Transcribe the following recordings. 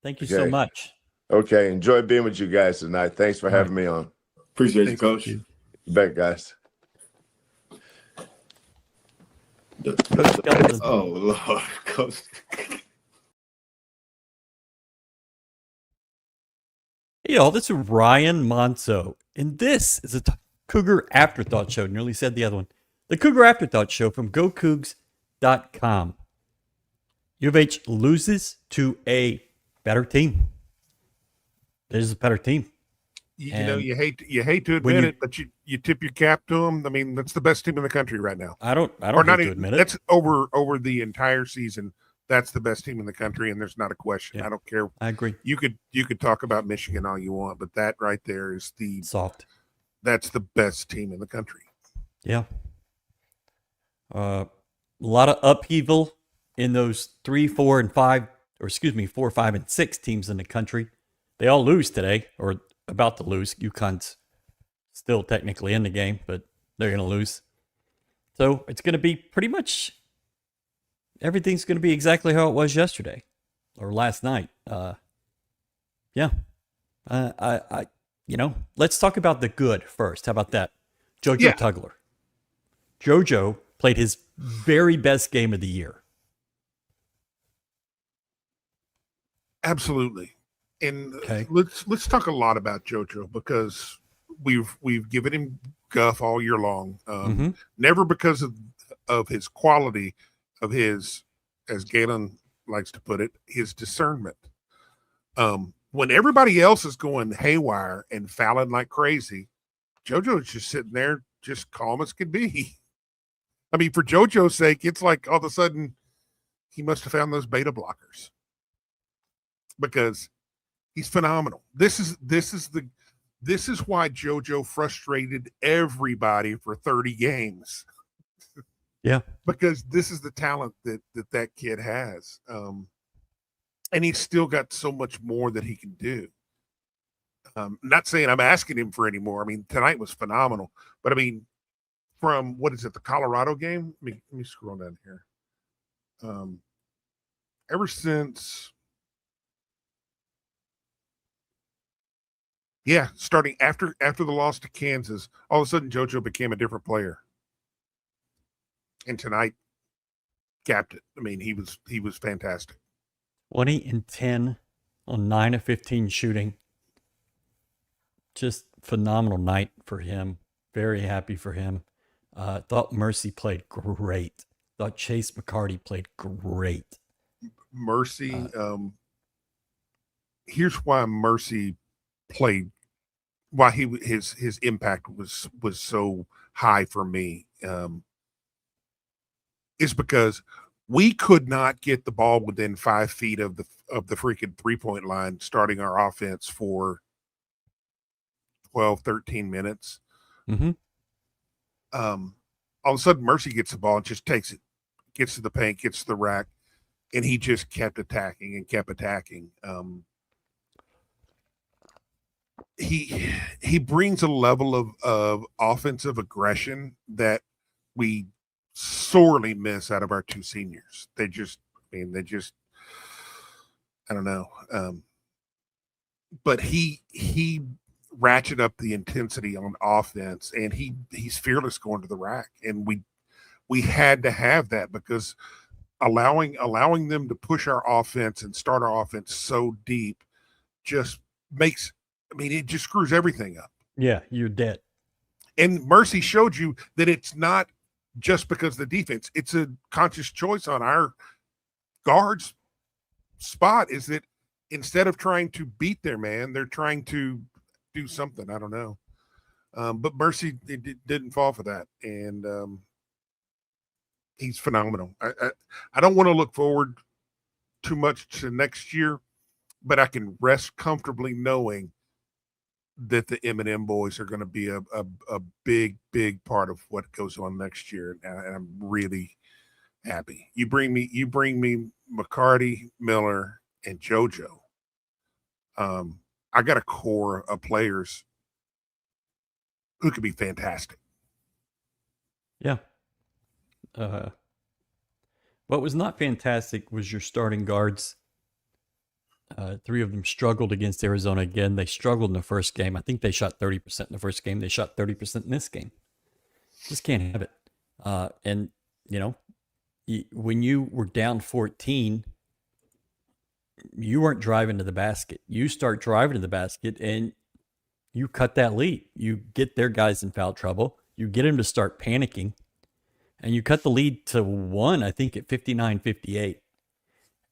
Thank you so much. Okay. Enjoy being with you guys tonight. Thanks for having me on. Appreciate you, Coach. You bet, guys. Oh, Lord, Coach. Hey, y'all, this is Ryan Monceaux, and this is a Cougar After Thoughts Show. Nearly said the other one. The Cougar After Thoughts Show from GoCoogs.com. U of H loses to a better team. There's a better team. You know, you hate to admit it, but you tip your cap to them. I mean, that's the best team in the country right now. I don't hate to admit it. That's over the entire season. That's the best team in the country, and there's not a question. Yeah, I don't care. I agree. You could talk about Michigan all you want, but that right there is the soft. That's the best team in the country. Yeah. A lot of upheaval in those 3, 4, and 5, 4, 5, and 6 teams in the country. They all lose today, or about to lose. UConn's still technically in the game, but they're going to lose. So it's going to be pretty much everything's going to be exactly how it was yesterday or last night. Let's talk about the good first. How about that? Jojo Tugler. Jojo played his very best game of the year. Absolutely. And let's talk a lot about Jojo because we've given him guff all year long. Never because of his quality, of his, as Galen likes to put it, his discernment. When everybody else is going haywire and fouling like crazy, Jojo's just sitting there, just calm as could be. I mean, for Jojo's sake, it's like all of a sudden he must have found those beta blockers because he's phenomenal. This is why Jojo frustrated everybody for 30 games. Yeah, because this is the talent that kid has, and he's still got so much more that he can do. Not saying I'm asking him for any more. I mean, tonight was phenomenal, but I mean, from what is it, the Colorado game? Let me scroll down here. Ever since. Yeah, starting after the loss to Kansas, all of a sudden Jojo became a different player. And tonight capped it. I mean, he was fantastic. 20 and 10 on 9 of 15 shooting. Just phenomenal night for him. Very happy for him. Thought Mercy played great. Thought Chase McCarty played great. Mercy, here's why Mercy played, why his impact was so high for me. Is because we could not get the ball within 5 feet of the freaking 3-point line starting our offense for 12, 13 minutes. All of a sudden Mercy gets the ball and just takes it, gets to the paint, gets to the rack, and he just kept attacking and kept attacking. He brings a level of offensive aggression that we sorely miss out of our two seniors. I don't know. But he ratcheted up the intensity on offense, and he's fearless going to the rack. And we had to have that because allowing them to push our offense and start our offense so deep just makes, it just screws everything up. Yeah, you're dead. And Mercy showed you that it's not just because of the defense. It's a conscious choice on our guards' spot, is that instead of trying to beat their man, they're trying to do something. I don't know. But Mercy didn't fall for that. And he's phenomenal. I don't want to look forward too much to next year, but I can rest comfortably knowing that the M&M boys are going to be a big, big part of what goes on next year. And I'm really happy. You bring me McCarty, Miller, and JoJo. I got a core of players who could be fantastic. Yeah. What was not fantastic was your starting guards. Three of them struggled against Arizona again. They struggled in the first game. I think they shot 30% in the first game. They shot 30% in this game. Just can't have it. And, when you were down 14, you weren't driving to the basket. You start driving to the basket and you cut that lead. You get their guys in foul trouble. You get them to start panicking. And you cut the lead to 1, I think, at 59-58.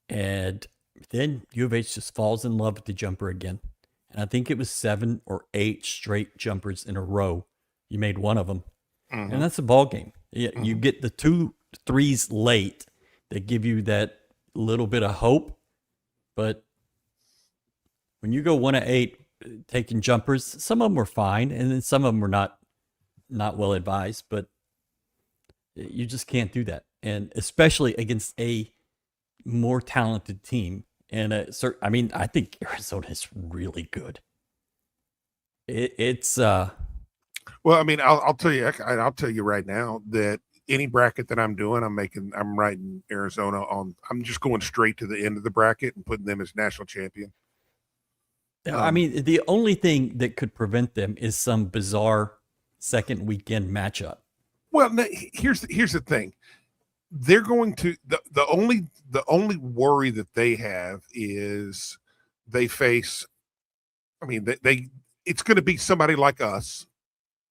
And then U of H just falls in love with the jumper again. And I think it was 7 or 8 straight jumpers in a row. You made one of them. Mm-hmm. And that's a ball game. You get the 2 threes late that give you that little bit of hope. But when you go 1 of 8 taking jumpers, some of them were fine. And then some of them were not well advised. But you just can't do that. And especially against a more talented team. And I think Arizona is really good. It's well, I mean, I'll tell you right now that any bracket that I'm doing, I'm writing Arizona on. I'm just going straight to the end of the bracket and putting them as national champion. I mean, the only thing that could prevent them is some bizarre second weekend matchup. Well, here's the thing. They're going to the only worry that they have is they face. I mean, it's going to be somebody like us.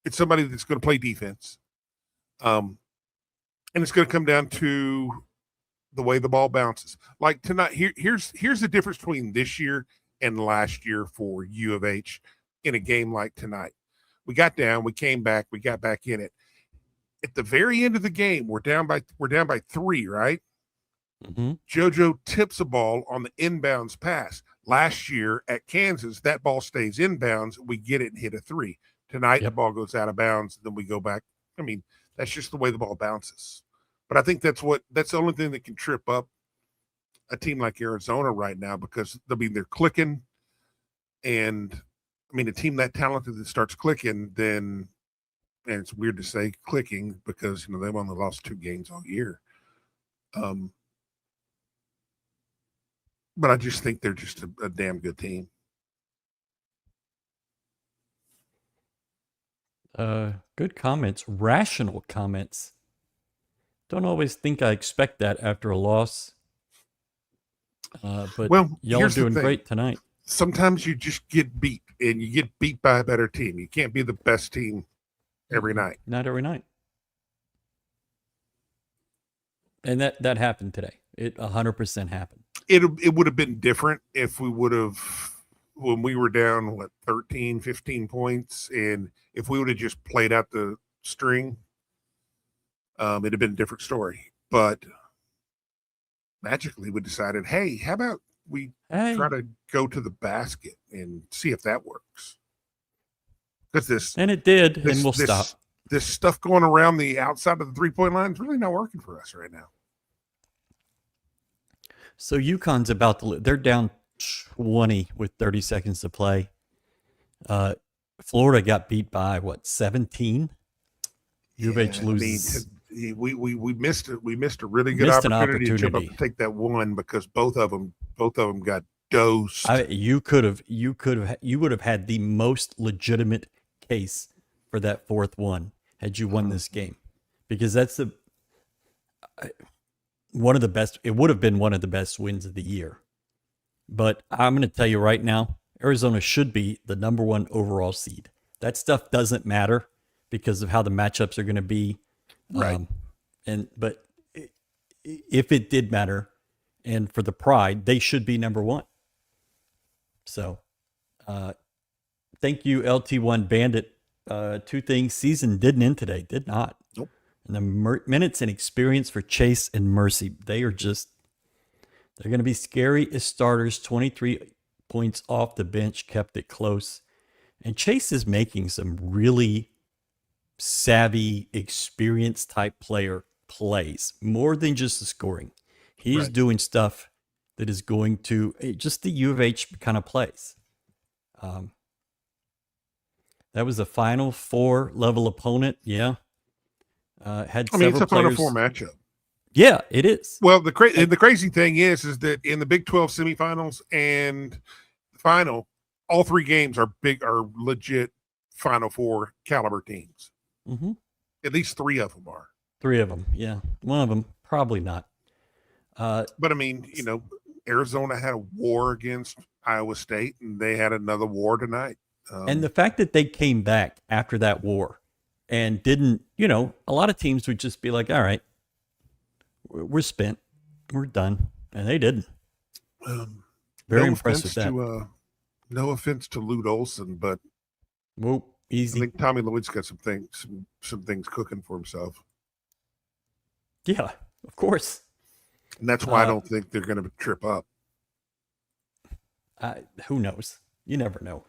It's somebody that's going to play defense, and it's going to come down to the way the ball bounces. Like tonight, here's the difference between this year and last year for U of H in a game like tonight. We got down, we came back, we got back in it. At the very end of the game, we're down by 3, right? Mm-hmm. Jojo tips a ball on the inbounds pass. Last year at Kansas, that ball stays inbounds. We get it and hit a 3. Tonight, the ball goes out of bounds. Then we go back. I mean, that's just the way the ball bounces. But I think that's the only thing that can trip up a team like Arizona right now, because they're clicking. And I mean, a team that talented that starts clicking, then. And it's weird to say clicking because, they've only lost 2 games all year. But I just think they're just a damn good team. Good comments. Rational comments. Don't always think I expect that after a loss. But y'all are doing great tonight. Sometimes you just get beat, and you get beat by a better team. You can't be the best team every night. Not every night. And that happened today. It 100% happened. It would have been different if we would have, when we were down, 13, 15 points, and if we would have just played out the string, it'd have been a different story. But magically we decided, hey, how about we try to go to the basket and see if that works? And it did, and we'll stop. This stuff going around the outside of the 3-point line is really not working for us right now. So UConn's about to they're down 20 with 30 seconds to play. Florida got beat by 17? U of H loses. We missed it. We missed a really good opportunity to jump up and take that one, because both of them got dosed. You would have had the most legitimate case for that fourth one had you won this game, because that's one of the best. It would have been one of the best wins of the year. But I'm going to tell you right now, Arizona should be the number 1 overall seed. That stuff doesn't matter because of how the matchups are going to be. Right. But if it did matter, and for the pride, they should be number 1. So, thank you, LT1 Bandit. 2 things. Season didn't end today. Did not. Nope. And the minutes and experience for Chase and Mercy, they're going to be scary as starters. 23 points off the bench, kept it close. And Chase is making some really savvy, experienced type player plays, more than just the scoring. He's doing stuff that is going to just the U of H kind of plays. That was a Final Four level opponent. Yeah. Had several it's a players, Final Four matchup. Yeah, it is. Well, the crazy thing is that in the Big 12 semifinals and the final, all three games are legit Final Four caliber teams. Mm-hmm. At least three of them are. Three of them. Yeah. One of them, probably not. But I mean, Arizona had a war against Iowa State, and they had another war tonight. And the fact that they came back after that war and didn't, a lot of teams would just be like, all right, we're spent. We're done. And they didn't. Very impressed with that. No offense to Lute Olson, but Whoa, easy. I think Tommy Lloyd's got some things cooking for himself. Yeah, of course. And that's why I don't think they're going to trip up. Who knows? You never know.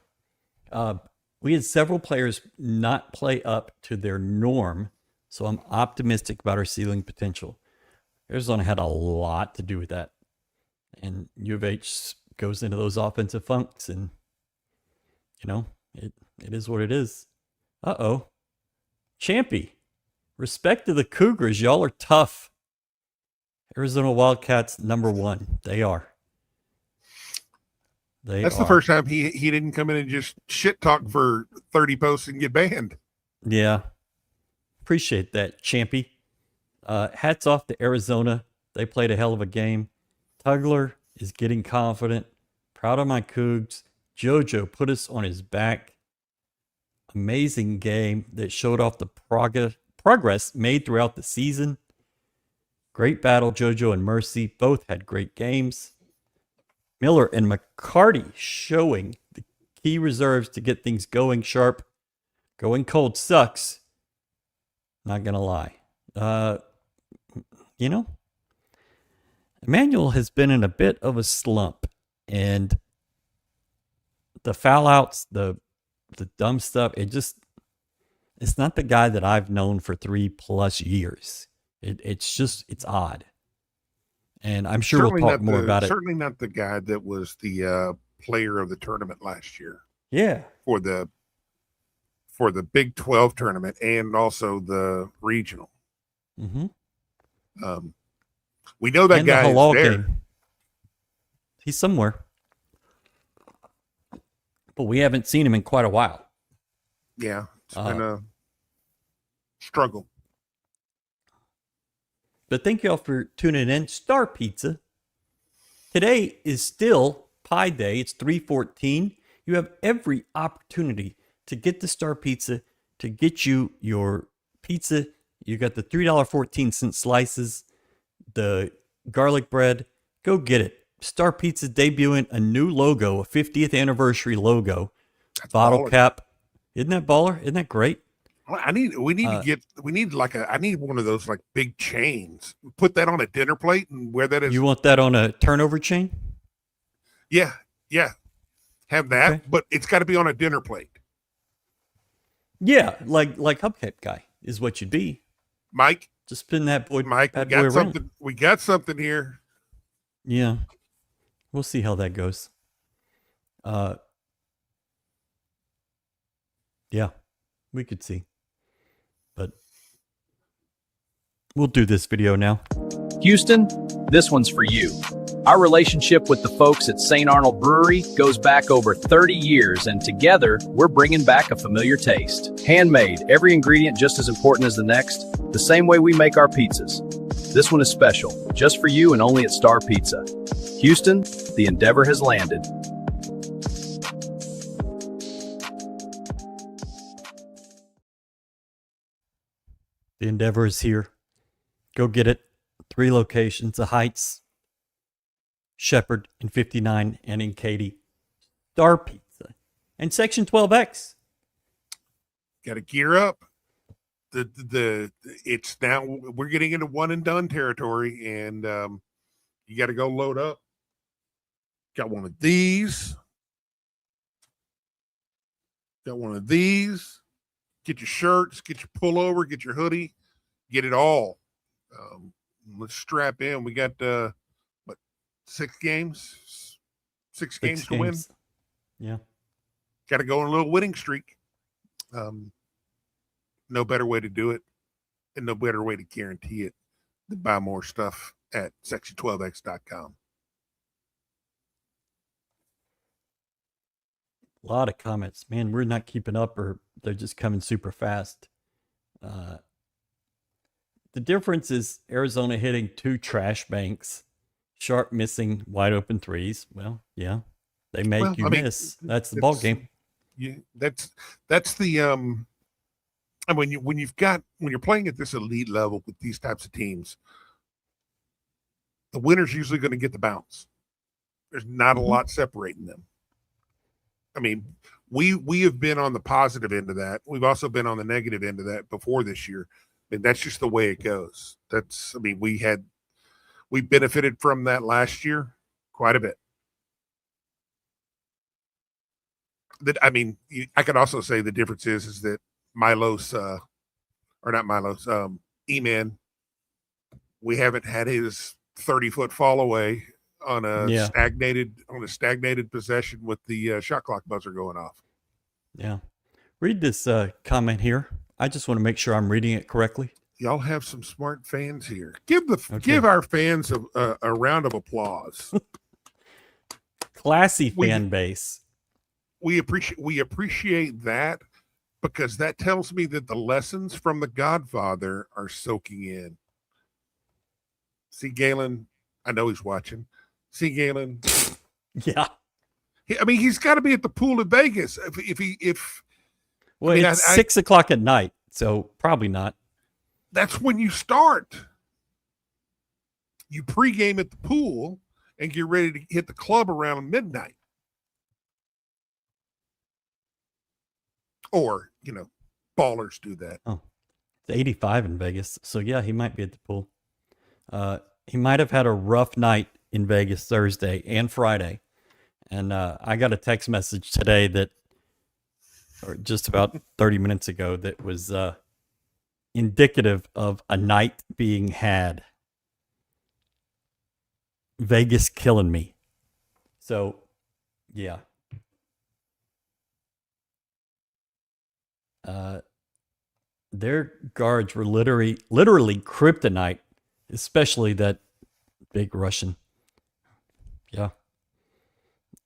We had several players not play up to their norm, so I'm optimistic about our ceiling potential. Arizona had a lot to do with that. And U of H goes into those offensive funks, and, it is what it is. Uh-oh. Champy. Respect to the Cougars. Y'all are tough. Arizona Wildcats, #1. They are. That's the first time he didn't come in and just shit talk for 30 posts and get banned. Yeah. Appreciate that, Champy. Hats off to Arizona. They played a hell of a game. Tugler is getting confident. Proud of my Cougs. Jojo put us on his back. Amazing game that showed off the progress made throughout the season. Great battle, Jojo and Mercy. Both had great games. Miller and McCarty showing the key reserves to get things going sharp. Going cold sucks. Not going to lie. Emmanuel has been in a bit of a slump. And the foul outs, the dumb stuff, it's not the guy that I've known for 3+ years. It's odd. And I'm sure we'll talk more about it. Certainly not the guy that was the player of the tournament last year. Yeah. For the Big 12 tournament and also the regional. Mm-hmm. We know that guy is there. Game. He's somewhere. But we haven't seen him in quite a while. Yeah. It's been a struggle. But thank you all for tuning in. Star Pizza. Today is still Pie Day. It's 3/14. You have every opportunity to get the Star Pizza, to get you your pizza. You got the $3.14 slices, the garlic bread. Go get it. Star Pizza debuting a new logo, a 50th anniversary logo. That's bottle baller. cap. Isn't that baller? Isn't that great? I need one of those like big chains. Put that on a dinner plate and wear that as You want that on a turnover chain? Yeah. Have that, Okay. but it's got to be on a dinner plate. Yeah, like Hubcap guy is what you'd be. Mike, Just spin that boy. Mike, bad boy around. something. We got something here. Yeah, we'll see how that goes. Yeah, we could see, but we'll do this video now. Houston, this one's for you. Our relationship with the folks at St. Arnold Brewery goes back over 30 years, and together, we're bringing back a familiar taste. Handmade, every ingredient just as important as the next, the same way we make our pizzas. This one is special, just for you and only at Star Pizza. Houston, the Endeavor has landed. The Endeavor is here. Go get it. 3 locations: the Heights, Shepherd in 59, and in Katy. Star Pizza and Section 12X. Got to gear up. It's now we're getting into one and done territory, and you got to go load up. Got one of these. Got one of these. Get your shirts, get your pullover, get your hoodie, get it all. Let's strap in. We got 6 games? 6 games to win. Yeah. Got to go on a little winning streak. No better way to do it, and no better way to guarantee it buy more stuff at section12x.com. A lot of comments. Man, we're not keeping up, or they're just coming super fast. The difference is Arizona hitting 2 trash banks, Sharp missing wide open threes. Well, yeah, they make you miss. That's the ball game. Yeah, that's the and when you're playing at this elite level with these types of teams, the winner's usually going to get the bounce. There's not a lot separating them. I mean, we have been on the positive end of that. We've also been on the negative end of that before this year. And that's just the way it goes. We benefited from that last year quite a bit. I could also say the difference is that E-Man, we haven't had his 30-foot fall away on a stagnated possession with the shot clock buzzer going off. Yeah. Read this comment here. I just want to make sure I'm reading it correctly. Y'all have some smart fans here. Give our fans a round of applause. Classy fan base. We appreciate that, because that tells me that the lessons from the Godfather are soaking in. See, Galen, I know he's watching. See, Galen. Yeah. He's got to be at the pool in Vegas. It's 6 o'clock at night, so probably not. That's when you start. You pregame at the pool and get ready to hit the club around midnight. Or, ballers do that. Oh, it's 85 in Vegas. So, yeah, he might be at the pool. He might have had a rough night in Vegas Thursday and Friday. And I got a text message today or just about 30 minutes ago, that was indicative of a night being had. Vegas killing me. So, yeah. Their guards were literally kryptonite, especially that big Russian. Yeah.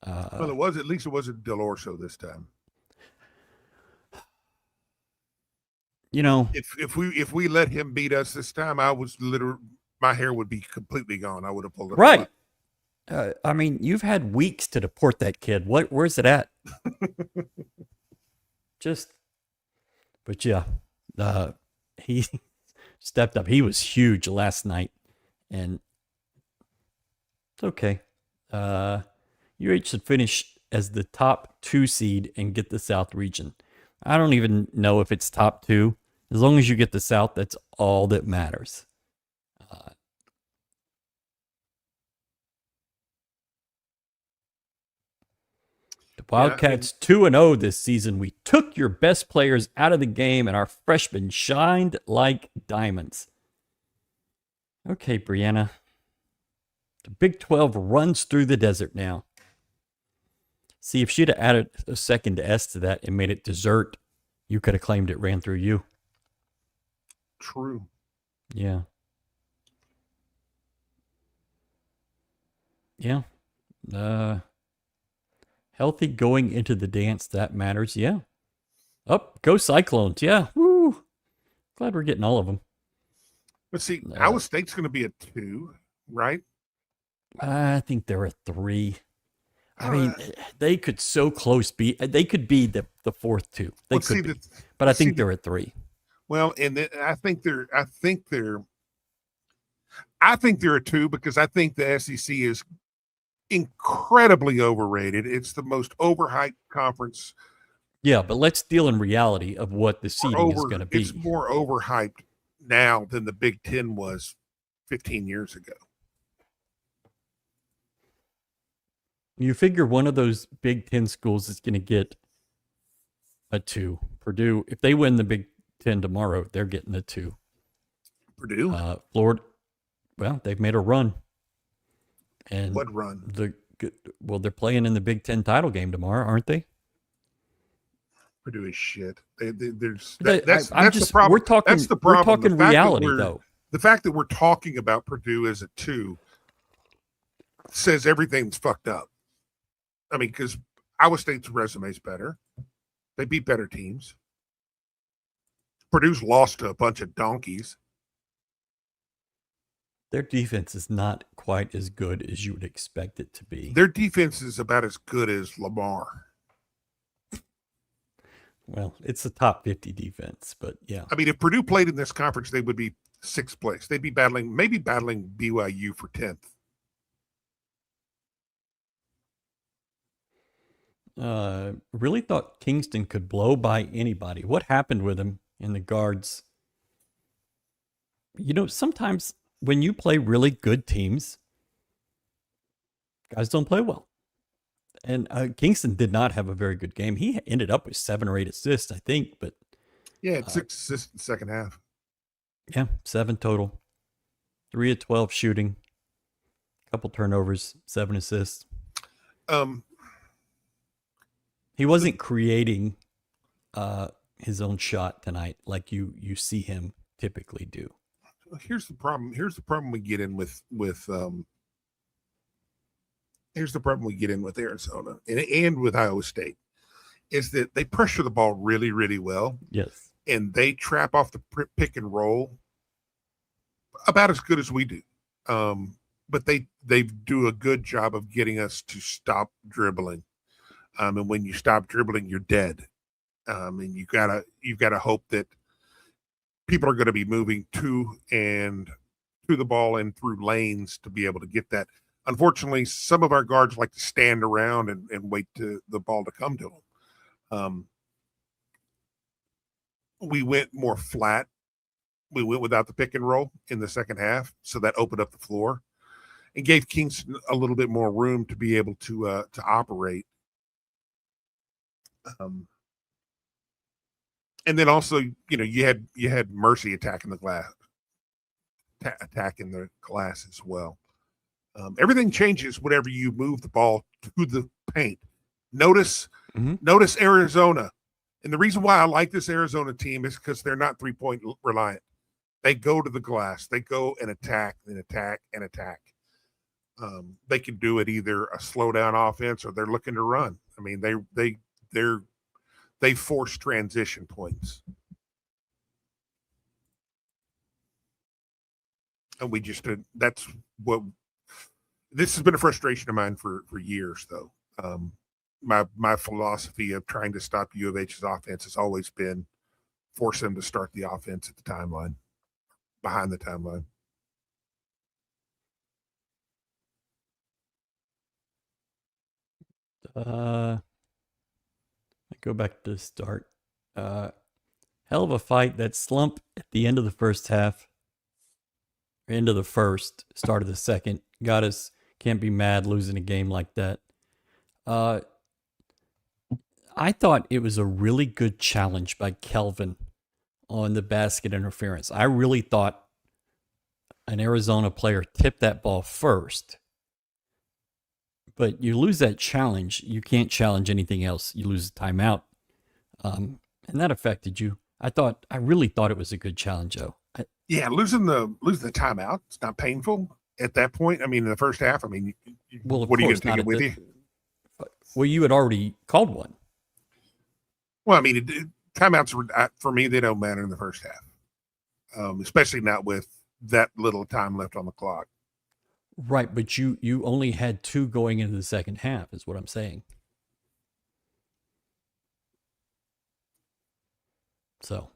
Well, at least it wasn't Del Orso this time. If we let him beat us this time, my hair would be completely gone. I would have pulled it right. You've had weeks to deport that kid. Where's it at? But yeah, he stepped up. He was huge last night, and it's okay. UH should finish as the top 2 seed and get the South region. I don't even know if it's top 2. As long as you get the South, that's all that matters. The Wildcats 2-0 this season. We took your best players out of the game, and our freshmen shined like diamonds. Okay, Brianna. The Big 12 runs through the desert now. See, if she'd have added a second S to that and made it dessert, you could have claimed it ran through you. True. Yeah. Yeah. Healthy going into the dance, that matters. Yeah. Go Cyclones. Yeah. Woo. Glad we're getting all of them. Let's see. Iowa State's going to be a 2, right? I think they're a 3. They could so close be. They could be the 4th 2. They could be. But I think they're a 3. Well, and I think they're a 2, because I think the SEC is incredibly overrated. It's the most overhyped conference. Yeah, but let's deal in reality of what the seeding is going to be. It's more overhyped now than the Big Ten was 15 years ago. You figure one of those Big Ten schools is going to get a 2. Purdue, if they win the Big Ten tomorrow, they're getting a 2. Purdue? Florida, well, they've made a run. And what run? They're playing in the Big Ten title game tomorrow, aren't they? Purdue is shit. That's the problem. We're talking reality, though. the fact that we're talking about Purdue as a 2 says everything's fucked up. I mean, because Iowa State's resume is better. They beat better teams. Purdue's lost to a bunch of donkeys. Their defense is not quite as good as you would expect it to be. Their defense is about as good as Lamar. Well, it's a top 50 defense, but yeah. I mean, if Purdue played in this conference, they would be 6th place. They'd be battling BYU for 10th. Really thought Kingston could blow by anybody. What happened with him in the guards? You know, sometimes when you play really good teams, guys don't play well. And Kingston did not have a very good game. He ended up with 7 or 8 assists, I think, but Yeah, it's 6 assists in the second half. yeah, 7 total. 3 of 12 shooting, couple turnovers, 7 assists. He wasn't creating his own shot tonight like you see him typically do. Here's the problem. Here's the problem we get in with Arizona and with Iowa State is that they pressure the ball really, really well. Yes. And they trap off the pick and roll about as good as we do. But they do a good job of getting us to stop dribbling. And when you stop dribbling, you're dead. And you've got to hope that people are going to be moving to the ball and through lanes to be able to get that. Unfortunately, some of our guards like to stand around and wait to the ball to come to them. We went more flat. We went without the pick and roll in the second half, so that opened up the floor and gave Kingston a little bit more room to be able to operate. And then also, you know, you had Mercy attacking the glass as well. Everything changes whenever you move the ball to the paint. Notice Arizona. And the reason why I like this Arizona team is because they're not 3-point reliant. They go to the glass. They go and attack and attack and attack. They can do it either a slow down offense or they're looking to run. I mean, they force transition points. And we just that's what this has been a frustration of mine for years, though. My philosophy of trying to stop U of H's offense has always been force them to start the offense at the timeline, behind the timeline. I go back to the start. Hell of a fight. That slump at the end of the first half, end of the first, start of the second, got us. Can't be mad losing a game like that. I thought it was a really good challenge by Kelvin on the basket interference. I really thought an Arizona player tipped that ball first. But you lose that challenge, you can't challenge anything else. You lose a timeout. And that affected you. I really thought it was a good challenge, though. Yeah, losing the timeout, it's not painful at that point. I mean, in the first half, I mean, Well, what are you going to take it with you? Well, you had already called one. Well, I mean, timeouts, for me, they don't matter in the first half, especially not with that little time left on the clock. Right, but you only had 2 going into the second half, is what I'm saying. So,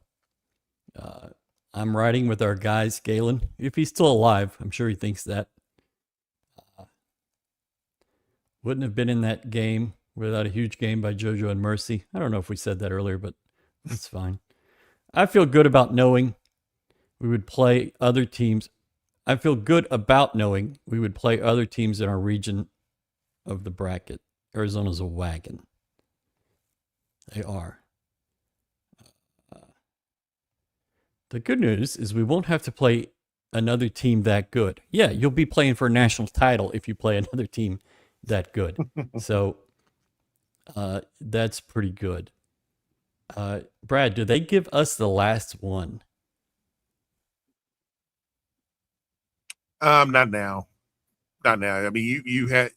I'm riding with our guys, Galen. If he's still alive, I'm sure he thinks that. Wouldn't have been in that game without a huge game by Jojo and Mercy. I don't know if we said that earlier, but that's fine. I feel good about knowing we would play other teams. I feel good about knowing we would play other teams in our region of the bracket. Arizona's a wagon. They are. The good news is we won't have to play another team that good. Yeah, you'll be playing for a national title if you play another team that good. So that's pretty good. Brad, do they give us the last one? Not now. Not now. I mean, you had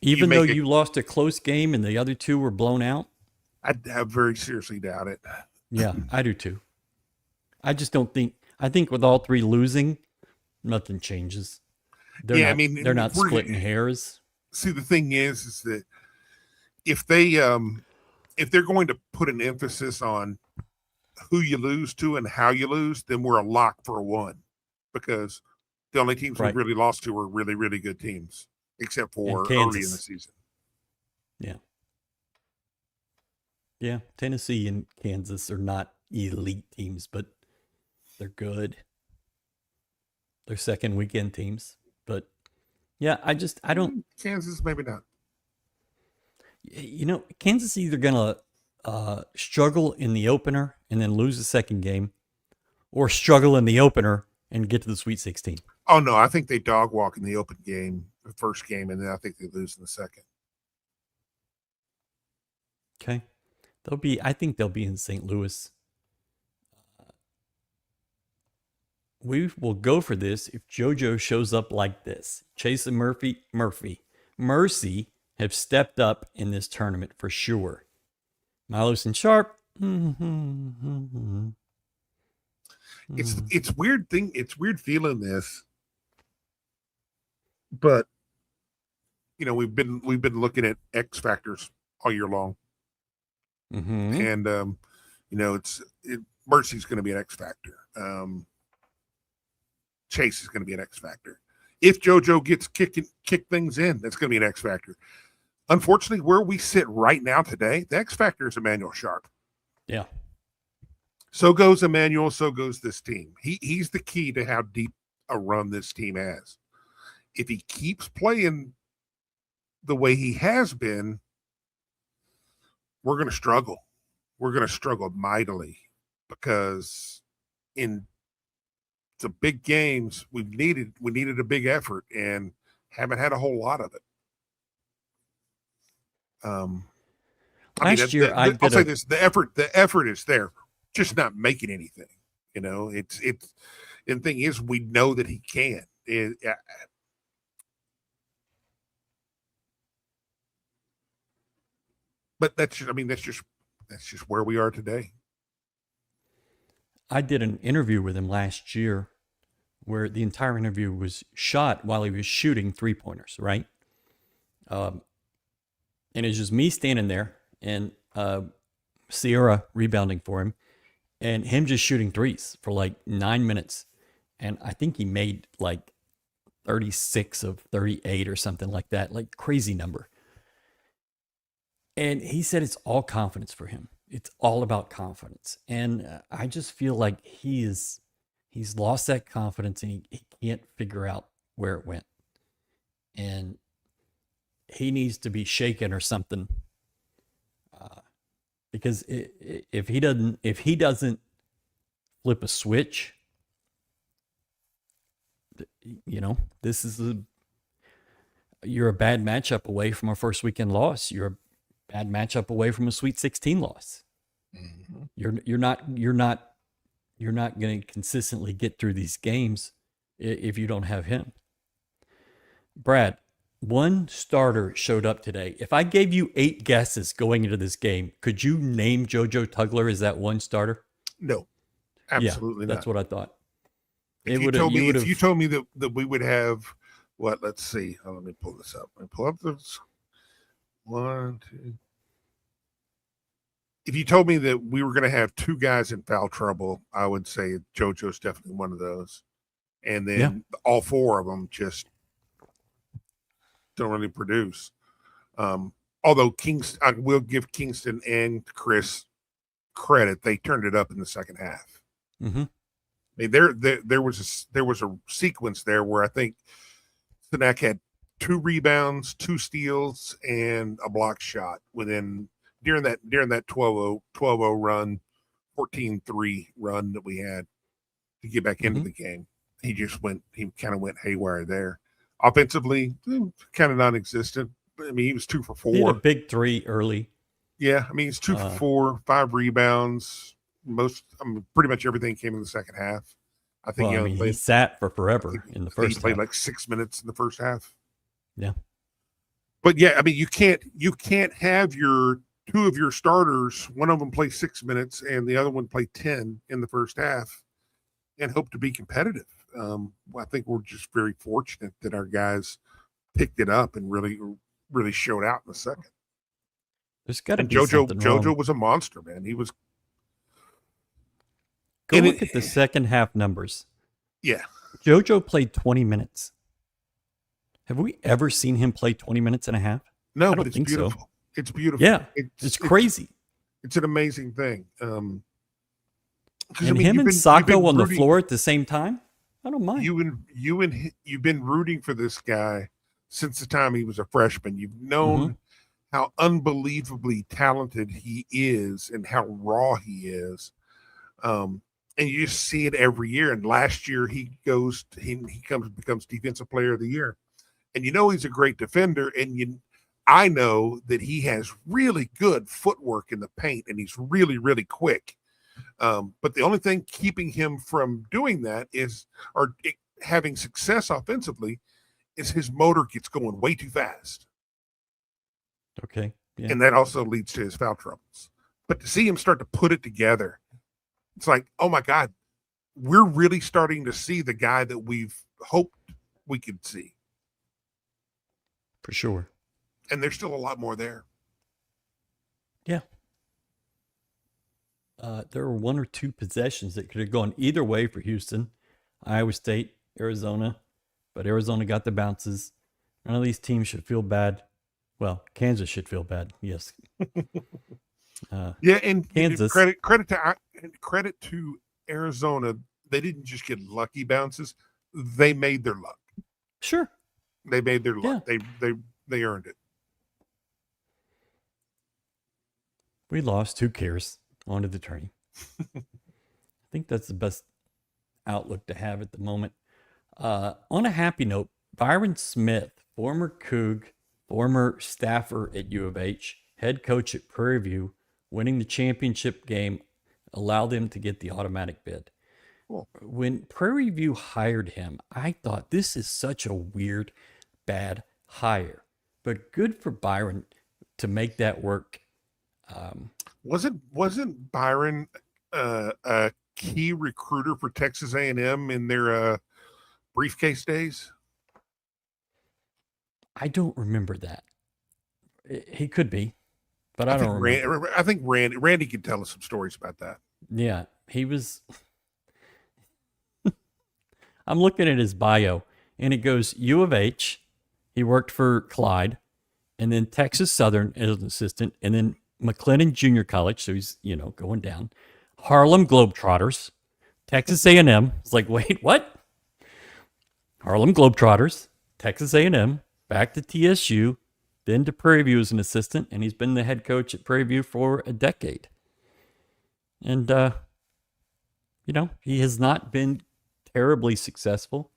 Even though you lost a close game and the other two were blown out? I very seriously doubt it. Yeah, I do too. I just don't think. I think with all three losing, nothing changes. They're not splitting hairs. See, the thing is that if they're going to put an emphasis on who you lose to and how you lose, then we're a lock for a one, because the only teams we really lost to were really, really good teams, except for early in the season. Yeah. Yeah, Tennessee and Kansas are not elite teams, but they're good. They're second weekend teams. But yeah, I don't. Kansas, maybe not. You know, Kansas is either going to struggle in the opener and then lose the second game, or struggle in the opener and get to the Sweet 16. Oh, no, I think they dog walk in the open game, the first game, and then I think they lose in the second. Okay. I think they'll be in St. Louis. We will go for this if JoJo shows up like this. Chase and Mercy have stepped up in this tournament for sure. Milos and Sharp. It's weird thing. It's weird feeling this, but you know, we've been looking at X factors all year long. And you know, Mercy's going to be an X factor. Chase is going to be an X factor. If JoJo gets kick things in, that's going to be an X factor. Unfortunately, where we sit right now today, the X factor is Emmanuel Sharp. Yeah. So goes Emmanuel. So goes this team. He's the key to how deep a run this team has. If he keeps playing the way he has been, we're going to struggle. We're going to struggle mightily, because in the big games we needed a big effort and haven't had a whole lot of it. Last year, I'll say this: the effort is there, just not making anything. You know, it's and the thing is, we know that he can. But that's just where we are today. I did an interview with him last year where the entire interview was shot while he was shooting 3-pointers, right? And it's just me standing there and Sierra rebounding for him and him just shooting threes for like 9 minutes. And I think he made like 36 of 38 or something like that, like crazy number. And he said it's all confidence for him. It's all about confidence. And I just feel like he's lost that confidence and he can't figure out where it went. And he needs to be shaken or something. Because if he doesn't flip a switch, you know, you're a bad matchup away from a first weekend loss. You're a bad matchup away from a Sweet 16 loss. Mm-hmm. You're not going to consistently get through these games if you don't have him. Brad, one starter showed up today. If I gave you 8 guesses going into this game, could you name Jojo Tugler as that one starter? No, absolutely not. That's what I thought. If you told me that we would have what? Let's see. Let me pull this up. Let me pull up this. 1, 2. If you told me that we were going to have 2 guys in foul trouble, I would say JoJo's definitely one of those. And then all 4 of them just don't really produce. Although I will give Kingston and Chris credit, they turned it up in the second half. Mm-hmm. I mean, there was a sequence there where I think Sinak had 2 rebounds, 2 steals, and a block shot during that 12-0 run, 14-3 run that we had to get back into the game. He kind of went haywire there. Offensively, kind of non-existent. I mean, he was 2 for 4. He had a big 3 early. Yeah, I mean, he's 2 for 4, 5 rebounds. Pretty much everything came in the second half. I think Well, I mean, he sat for forever in the first he played half. like 6 minutes in the first half. Yeah. But yeah, I mean, you can't have your two of your starters, one of them play 6 minutes and the other one play 10 in the first half and hope to be competitive. I think we're just very fortunate that our guys picked it up and really showed out in the second. There's got to And be something wrong. Jojo was a monster, man. He was. Go look at the second half numbers. Yeah. Jojo played 20 minutes. Have we ever seen him play 20 minutes and a half? No, I but don't it's think so. beautiful. It's beautiful. Yeah, it's crazy. It's an amazing thing. And I mean, him and you've Sacco been on the rooting- floor at the same time? I don't mind. You've been rooting for this guy since the time he was a freshman. You've known Mm-hmm. how unbelievably talented he is and how raw he is. And you just see it every year. And last year he becomes defensive player of the year. And you know he's a great defender. And I know that he has really good footwork in the paint and he's really, really quick. But the only thing keeping him from doing that having success offensively is his motor gets going way too fast. Okay. Yeah. And that also leads to his foul troubles. But to see him start to put it together, it's like, oh my God, we're really starting to see the guy that we've hoped we could see. For sure. And there's still a lot more there. Yeah. There were one or two possessions that could have gone either way for Houston. Iowa State, Arizona, but Arizona got the bounces. None of these teams should feel bad. Well, Kansas should feel bad. Yes. Yeah, and Kansas. Credit to Arizona. They didn't just get lucky bounces; they made their luck. Sure. They made their luck. Yeah. They earned it. We lost. Who cares? On to the tourney. I think that's the best outlook to have at the moment. On a happy note, Byron Smith, former Coug, former staffer at U of H, head coach at Prairie View, winning the championship game, allowed them to get the automatic bid. Cool. When Prairie View hired him, I thought this is such a weird, bad hire. But good for Byron to make that work. Wasn't Byron a key recruiter for Texas A&M in their briefcase days? I don't remember that. He could be, but I don't remember. I think Randy could tell us some stories about that. Yeah, he was. I'm looking at his bio, and it goes U of H. He worked for Clyde, and then Texas Southern as an assistant, and then McLennan Junior College. So he's going down. Harlem Globetrotters, Texas A&M. It's like, wait, what? Harlem Globetrotters, Texas A&M, back to TSU, then to Prairie View as an assistant, and he's been the head coach at Prairie View for a decade. And he has not been terribly successful.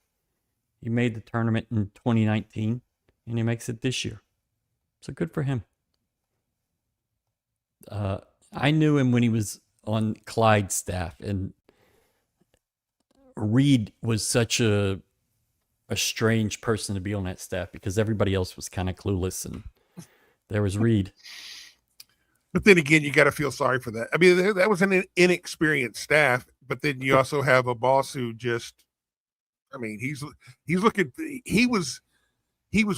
He made the tournament in 2019, and he makes it this year. So good for him. I knew him when he was on Clyde's staff, and Reed was such a strange person to be on that staff because everybody else was kind of clueless, and there was Reed. But then again, you got to feel sorry for that. I mean, that was an inexperienced staff, but then you also have a boss who just, I mean, he's looking, he was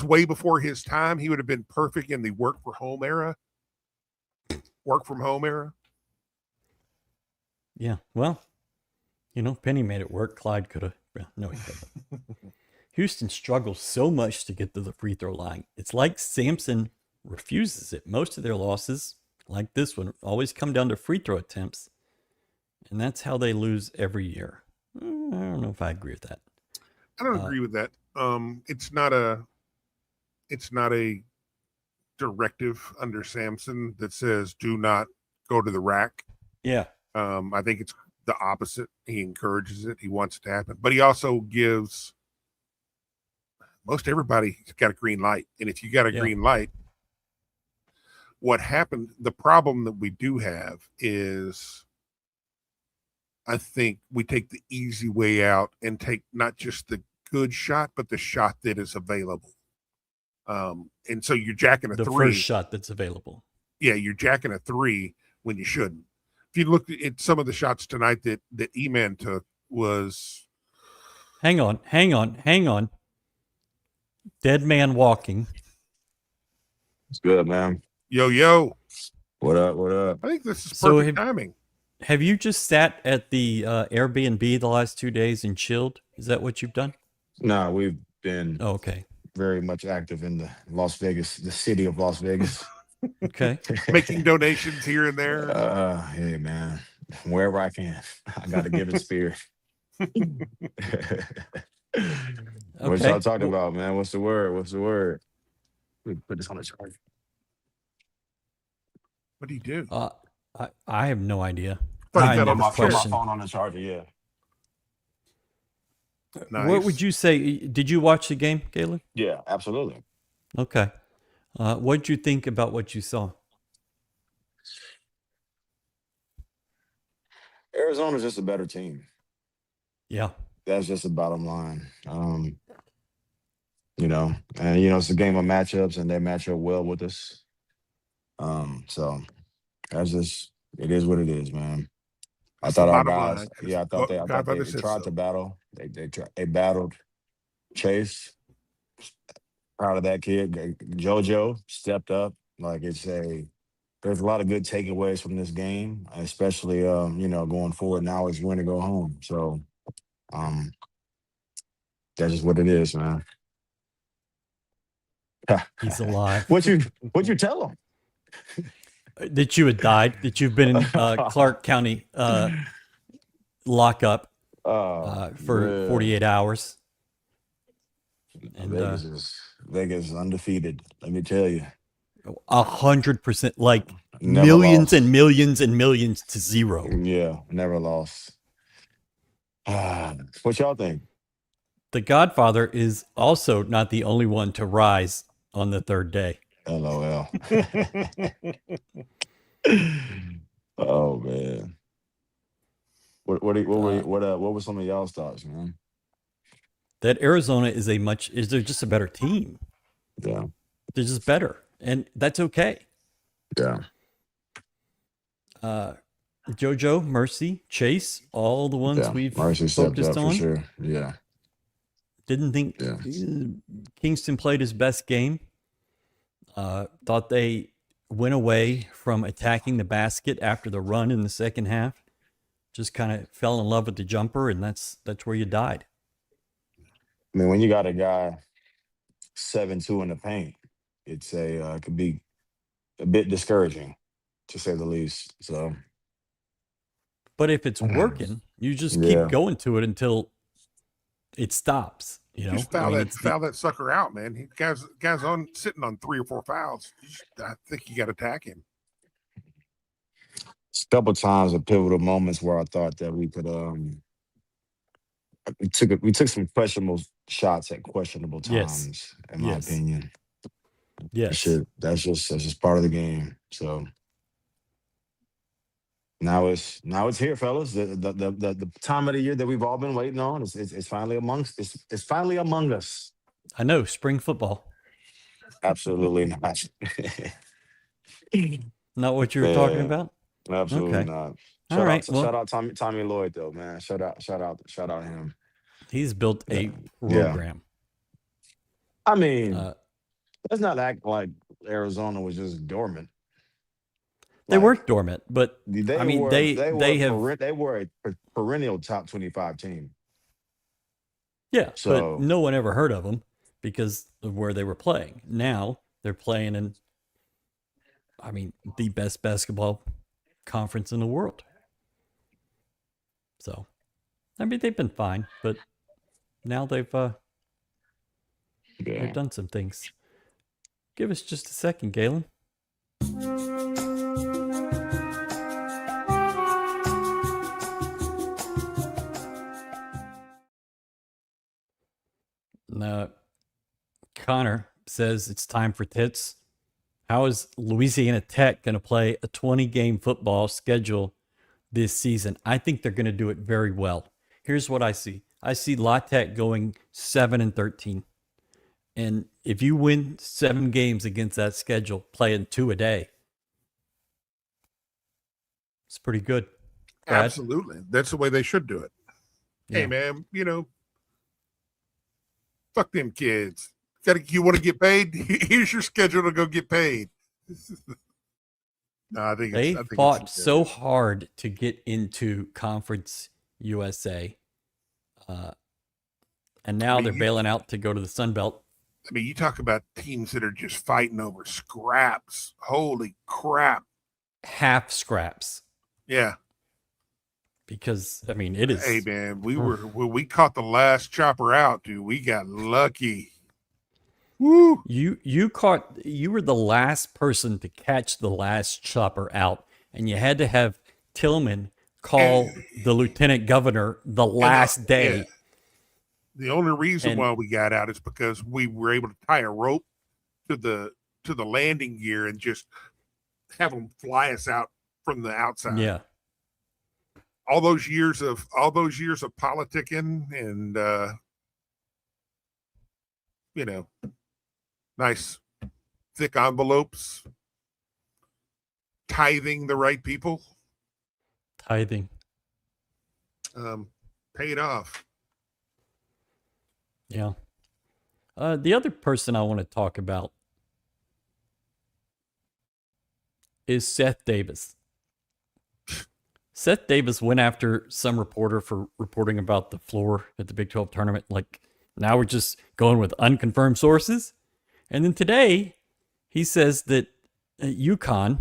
way before his time. He would have been perfect in the work from home era. Yeah. Well, Penny made it work. Clyde could have. No, he couldn't. Houston struggles so much to get to the free throw line. It's like Sampson refuses it. Most of their losses, like this one, always come down to free throw attempts. And that's how they lose every year. I don't know if I agree with that. I don't agree with that. It's not a directive under Sampson that says do not go to the rack. Yeah. I think it's the opposite. He encourages it. He wants it to happen. But he also gives most everybody got a green light. And if you got a green light, what happened, the problem that we do have is I think we take the easy way out and take not just the good shot, but the shot that is available. And so you're jacking a The three. first shot that's available. Yeah, you're jacking a three when you shouldn't. If you look at some of the shots tonight that E-Man took was... Hang on. Dead man walking. It's good, man. Yo. What up? I think this is So perfect timing. Have you just sat at the Airbnb the last 2 days and chilled? Is that what you've done? No, we've been Oh, okay. very much active in the city of Las Vegas. Okay. Making donations here and there. Hey, man, wherever I can, I got to give it spirit. What y'all talking about, man? What's the word? We put this on the charger. What do you do? I have no idea. Put I that never on my Put my questioned. phone on the charger, yeah. Nice. What would you say? Did you watch the game, Galen? Yeah, absolutely. Okay. What did you think about what you saw? Arizona's just a better team. Yeah. That's just the bottom line. It's a game of matchups, and they match up well with us. So that's just, it is what it is, man. That's I thought the our bottom guys, line, 'cause I thought they Godfather said tried so. to battle. They battled Chase. Proud of that kid. Jojo stepped up. There's a lot of good takeaways from this game, especially going forward. Now it's win to go home. So that's just what it is, man. He's alive. What you tell him? That you had died, that you've been in Clark County lockup for 48 hours. And Vegas is undefeated. Let me tell you, 100%, like Never millions lost. and millions and millions to zero. Yeah, never lost. What y'all think? The Godfather is also not the only one to rise on the third day. LOL. Oh man. What were some of y'all's thoughts, man? That Arizona is they're just a better team. Yeah. They're just better, and that's okay. Yeah. Jojo, Mercy, Chase, all the ones we've Marcy stepped focused up on. for sure. Yeah. Didn't think Kingston played his best game. Thought they went away from attacking the basket after the run in the second half. Just kind of fell in love with the jumper, and that's where you died. I mean, when you got a guy 7-2 in the paint, it could be a bit discouraging, to say the least. So, but if it's working, you just keep going to it until it stops. Just foul that sucker out, man. He guys sitting on 3 or 4 fouls. I think you got to attack him. a couple times of pivotal moments where I thought that we could we took some questionable shots at questionable times, in my opinion. Yes. That's just part of the game. So now it's here, fellas. The time of the year that we've all been waiting on is finally it's finally among us. I know, spring football. Absolutely not. Not what you were talking about? Absolutely Okay. not. All right. Shout out Tommy Lloyd though, man. Shout out him. He's built a program. I mean, let's not act like Arizona was just dormant. They weren't dormant, but They were a perennial top 25 team. Yeah, So- but no one ever heard of them because of where they were playing. Now they're playing in, the best basketball conference in the world. So, they've been fine, but now they've done some things. Give us just a second, Galen. Now, Connor says it's time for tits. How is Louisiana Tech going to play a 20-game football schedule this season. I think they're going to do it very well. Here's what I see. I see La Tech going 7-13. And if you win 7 games against that schedule, playing 2 a day, it's pretty good. Brad? Absolutely. That's the way they should do it. Yeah. Hey, man, fuck them kids. You want to get paid? Here's your schedule to go get paid. No, I think They I think fought it's so hard to get into Conference USA. And now they're bailing out to go to the Sun Belt. I mean, you talk about teams that are just fighting over scraps. Holy crap. Half scraps. Yeah. Because, I mean, it is. Hey, man, we caught the last chopper out, dude. We got lucky. Woo. You were the last person to catch the last chopper out, and you had to have Tillman call the lieutenant governor the last day. Yeah. The only reason why we got out is because we were able to tie a rope to the landing gear and just have them fly us out from the outside. Yeah. All those years of politicking and nice thick envelopes, tithing the right people, Tithing. paid off. Yeah. The other person I want to talk about is Seth Davis. Seth Davis went after some reporter for reporting about the floor at the Big 12 tournament. Like, now we're just going with unconfirmed sources. And then today, he says that UConn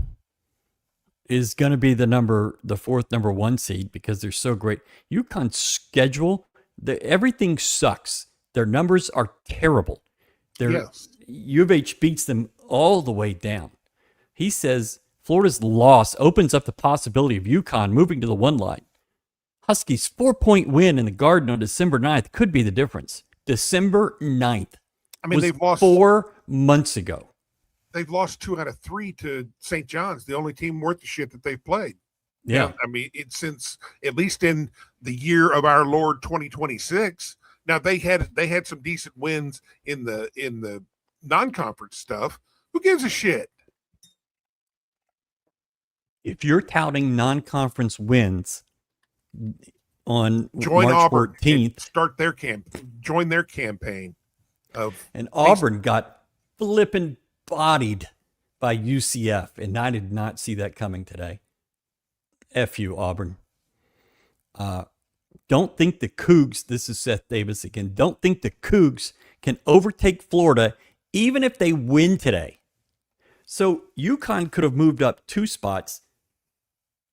is going to be the fourth number 1 seed because they're so great. UConn's schedule, everything sucks. Their numbers are terrible. Yes. U of H beats them all the way down. He says Florida's loss opens up the possibility of UConn moving to the 1 line. Huskies' 4-point win in the Garden on December 9th could be the difference. December 9th. I mean, they've lost 4 months ago. They've lost 2 out of 3 to St. John's, the only team worth the shit that they've played. Yeah. I mean, it's since at least in the year of our Lord 2026. Now they had some decent wins in the non-conference stuff. Who gives a shit? If you're touting non-conference wins on Join March Auburn 14th, join their campaign of and Auburn got flipping bodied by UCF, and I did not see that coming today. F you, Auburn. Don't think the Cougs, this is Seth Davis again, don't think the Cougs can overtake Florida even if they win today. So UConn could have moved up 2 spots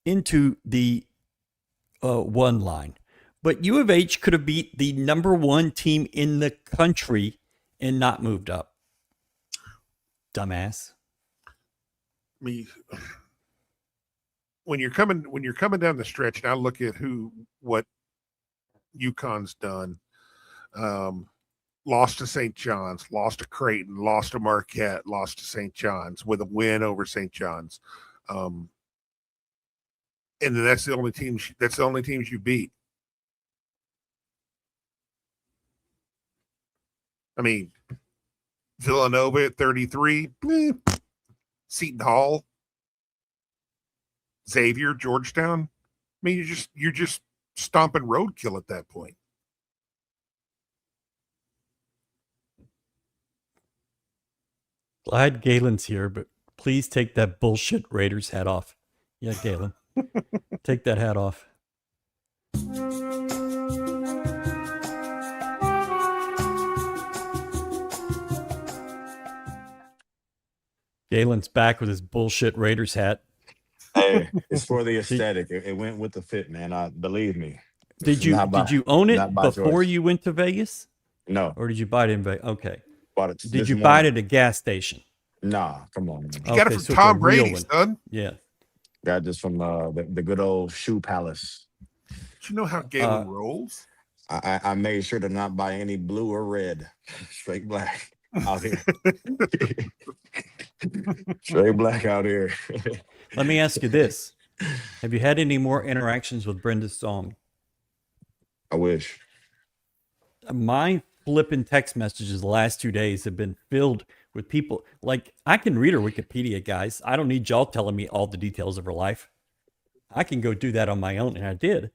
into the 1 line. But U of H could have beat the number 1 team in the country and not moved up. Dumbass. When you're coming down the stretch, and I look at what UConn's done, lost to St. John's, lost to Creighton, lost to Marquette, lost to St. John's with a win over St. John's, and then that's the only teams you beat. I mean, Villanova at 33, Seton Hall, Xavier, Georgetown. I mean, you're just stomping roadkill at that point. Glad Galen's here, but please take that bullshit Raiders hat off. Yeah, Galen. Take that hat off. Galen's back with his bullshit Raiders hat. Hey, it's for the aesthetic. It went with the fit, man. Believe me. Did you own it before choice. you went to Vegas? No. Or did you buy it in Vegas? Okay. Bought it Did you buy it at a gas station? Nah, come on, man. You got it from so it's Tom a real Brady, one. son. Yeah. Got this from the good old Shoe Palace. Do you know how Galen rolls? I made sure to not buy any blue or red. Straight black out here. Straight black out here. Let me ask you this. Have you had any more interactions with Brenda's song? I wish. My flipping text messages the last 2 days have been filled with people. Like, I can read her Wikipedia, guys. I don't need y'all telling me all the details of her life. I can go do that on my own, and I did.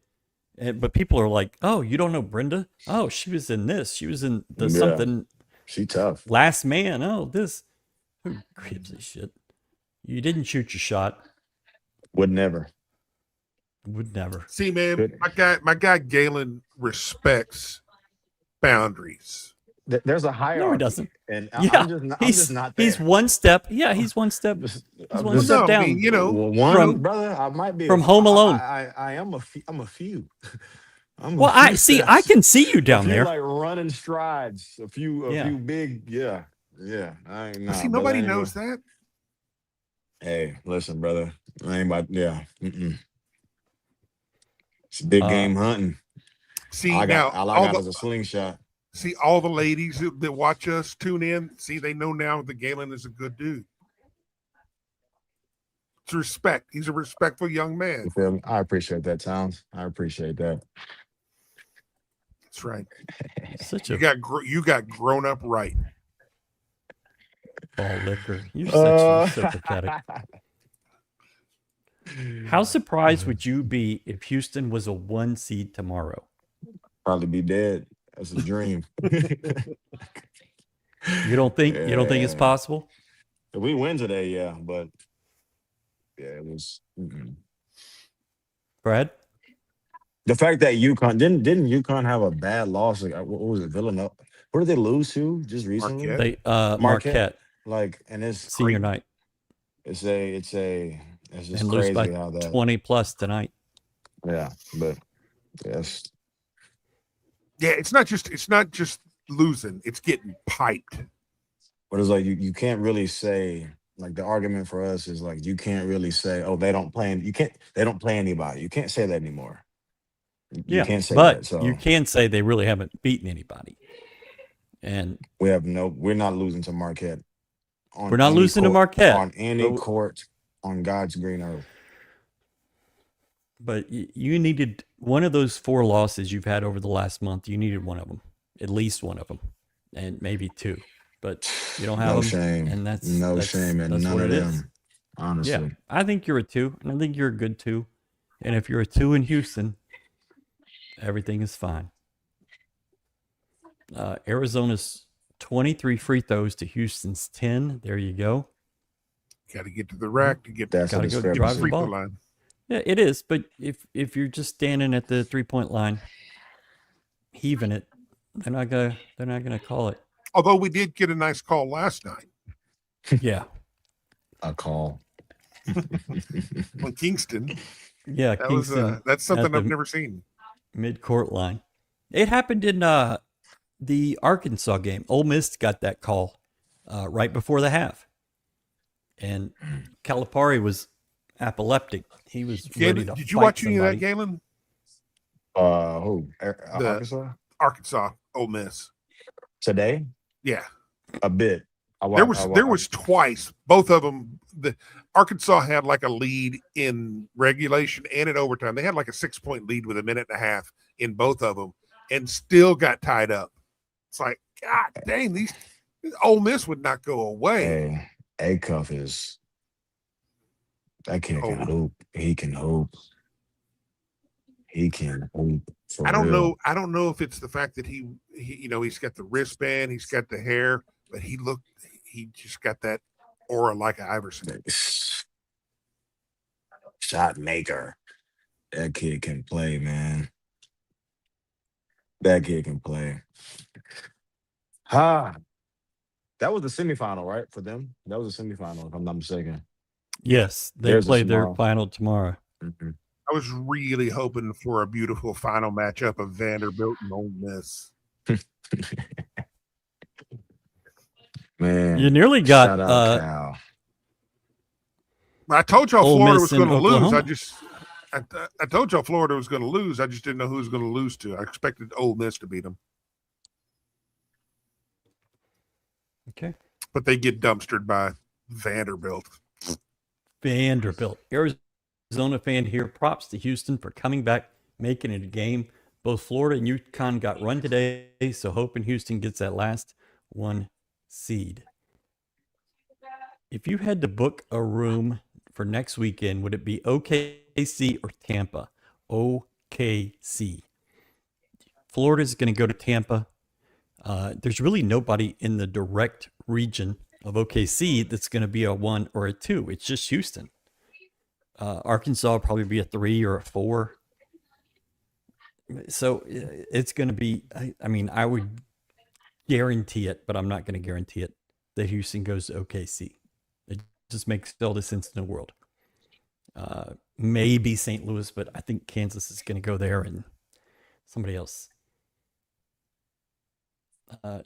But people are like, "Oh, you don't know Brenda? Oh, she was in this. She was in the Yeah. something She tough. Last Man. Oh, this. Who gives a shit? You didn't shoot your shot. Would never. Would never. See, man, Good. my guy Galen respects boundaries. There's a hierarchy. No, he doesn't. And Yeah, I'm just not there. He's one step. Yeah, he's one step. Just- He's I'm one just- step No, I down. mean, you know, Well, From- brother, I might be from Home Alone. I am I'm a few. I'm a Well, few I see. I steps. can see you down a few, there. like running strides. A few big. Yeah. I ain't. Nah, see, brother, nobody I ain't knows gonna- that. Hey, listen, brother. I ain't about. Yeah. It's big game hunting. See, All I got now is a slingshot. see all the ladies that watch us tune in. See, they know now that Galen is a good dude. It's respect. He's a respectful young man. You feel me? I appreciate that, Towns. I appreciate that. That's right. Such You a got grown up right. ball licker. You're so pathetic. How surprised would you be if Houston was a 1 seed tomorrow? Probably be dead. That's a dream. You don't think it's Yeah. possible? If we win today, yeah, but yeah, it was Brad? the fact that UConn didn't UConn have a bad loss. Like what was it, Villanova? Where did they lose to just recently? Marquette. They Marquette Like, and it's senior night it's just and lose crazy by how that 20 plus tonight. yeah, but yes, Yeah, it's not just losing, it's getting piped. but it's like you can't really say, like, the argument for us is like you can't really say, oh, they don't play anybody. You can't say that anymore. You can't say but that. So you can say they really haven't beaten anybody. And we're not losing to Marquette. we're not losing to Marquette. On any But- court on God's green earth. But you needed one of those 4 losses you've had over the last month. You needed one of them, at least one of them, and maybe 2. But you don't have No them, shame. and that's No shame in that's none what of it them. is. Honestly. Yeah, I think you're a 2, and I think you're a good 2. And if you're a 2 in Houston, everything is fine. Arizona's 23 free throws to Houston's 10. There you go. Got to get to the rack to get That's a Gotta go discrepancy. drive the free throw ball. line. Yeah, it is. But if you're just standing at the 3-point line, heaving it, they're not gonna call it. Although we did get a nice call last night Yeah, A call. on Kingston. yeah. That was Kingston that's something at I've the never seen. mid-court line. It happened in the Arkansas game. Ole Miss got that call right before the half, and Calipari was epileptic. He was ready to Did you fight watch any of that, somebody. Galen? Who? The- Arkansas? Arkansas, Ole Miss. Today? Yeah, A bit. there was twice. Both of them. The Arkansas had like a lead in regulation and in overtime. They had like a 6-point lead with a minute and a half in both of them, and still got tied up. It's like, God dang, these Ole Miss would not go away. Hey, A-Cuff is that kid can Oh. hoop. He can hoop. He can hoop. For I don't real. know. I don't know if it's the fact that he he's got the wristband, he's got the hair, but he just got that aura like Iverson. Shot maker. That kid can play, man. That kid can play. That was the semifinal, right? For them? That was the semifinal, if I'm not mistaken. Yes, they There's a play their tomorrow. final tomorrow. Mhm. I was really hoping for a beautiful final matchup of Vanderbilt and Ole Miss. Man. You nearly shout got out Cal. I told y'all Ole Florida Miss was going to and lose. Oklahoma. I told y'all Florida was going to lose. I just didn't know who was going to lose to. I expected Ole Miss to beat them, Okay. but they get dumpstered by Vanderbilt. Vanderbilt. Arizona Arizona fan here. Props to Houston for coming back, making it a game. Both Florida and UConn got run today, so hoping Houston gets that last 1 seed. If you had to book a room for next weekend, would it be OKC or Tampa? OKC. Florida's going to go to Tampa. There's really nobody in the direct region of OKC that's going to be a 1 or a 2. It's just Houston. Arkansas will probably be a 3 or a 4. So it's going to be, I mean, I would guarantee it, but I'm not going to guarantee it, that Houston goes to OKC. It just makes all the sense in the world. Maybe St. Louis, but I think Kansas is going to go there and somebody else.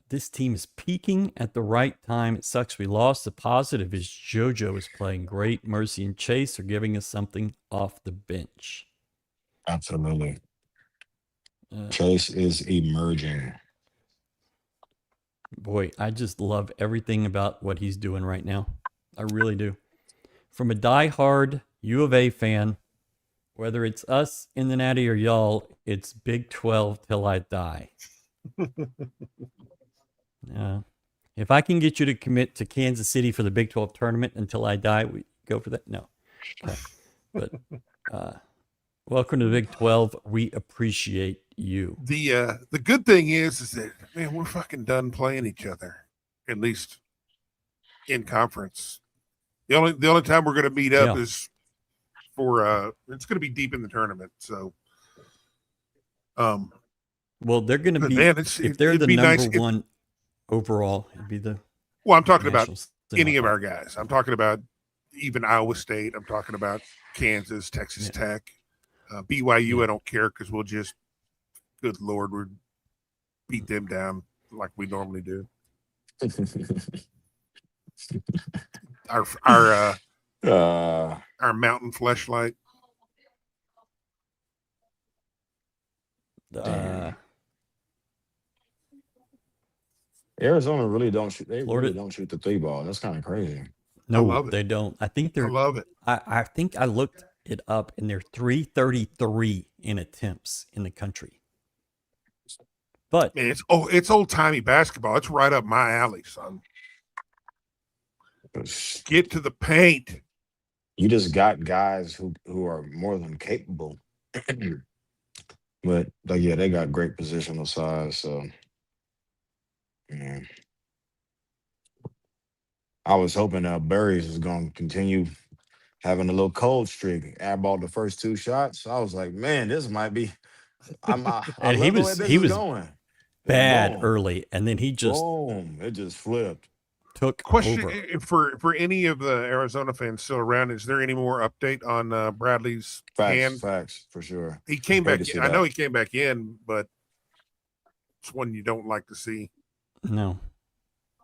This team is peaking at the right time. It sucks we lost. The positive is Jojo is playing great. Mercy and Chase are giving us something off the bench. Absolutely. Chase is emerging. Boy, I just love everything about what he's doing right now. I really do. From a diehard U of A fan, whether it's us in the Natty or y'all, it's Big 12 till I die. If I can get you to commit to Kansas City for the Big 12 tournament until I die, we go for that. No. But welcome to the Big 12. We appreciate you. The good thing is that, man, we're fucking done playing each other, at least in conference. The only time we're going to meet up is for it's going to be deep in the tournament. So, well, they're going to be, man, if they're the number one overall, it'd be the. Well, I'm talking about national any of our guys. I'm talking about even Iowa State. I'm talking about Kansas, Texas Tech, BYU. I don't care because we'll just, good Lord, we'll beat them down like we normally do. Our mountain fleshlight. Arizona really don't shoot. They Florida, really don't shoot the 3 ball. That's kind of crazy. No, they don't. I think they're. I love it. I think I looked it up, and they're 333 in attempts in the country. But man, it's old timey basketball. It's right up my alley, son. Get to the paint. You just got guys who are more than capable. But yeah, they got great positional size. So, yeah. I was hoping Burries was going to continue having a little cold streak. Airballed the first 2 shots. I was like, man, this might be. And he was going bad early, and then he just boom. It just flipped. Took Question over. for any of the Arizona fans still around: is there any more update on Bradley's hand? Facts for sure. He came back. I know he came back in, but it's one you don't like to see. No,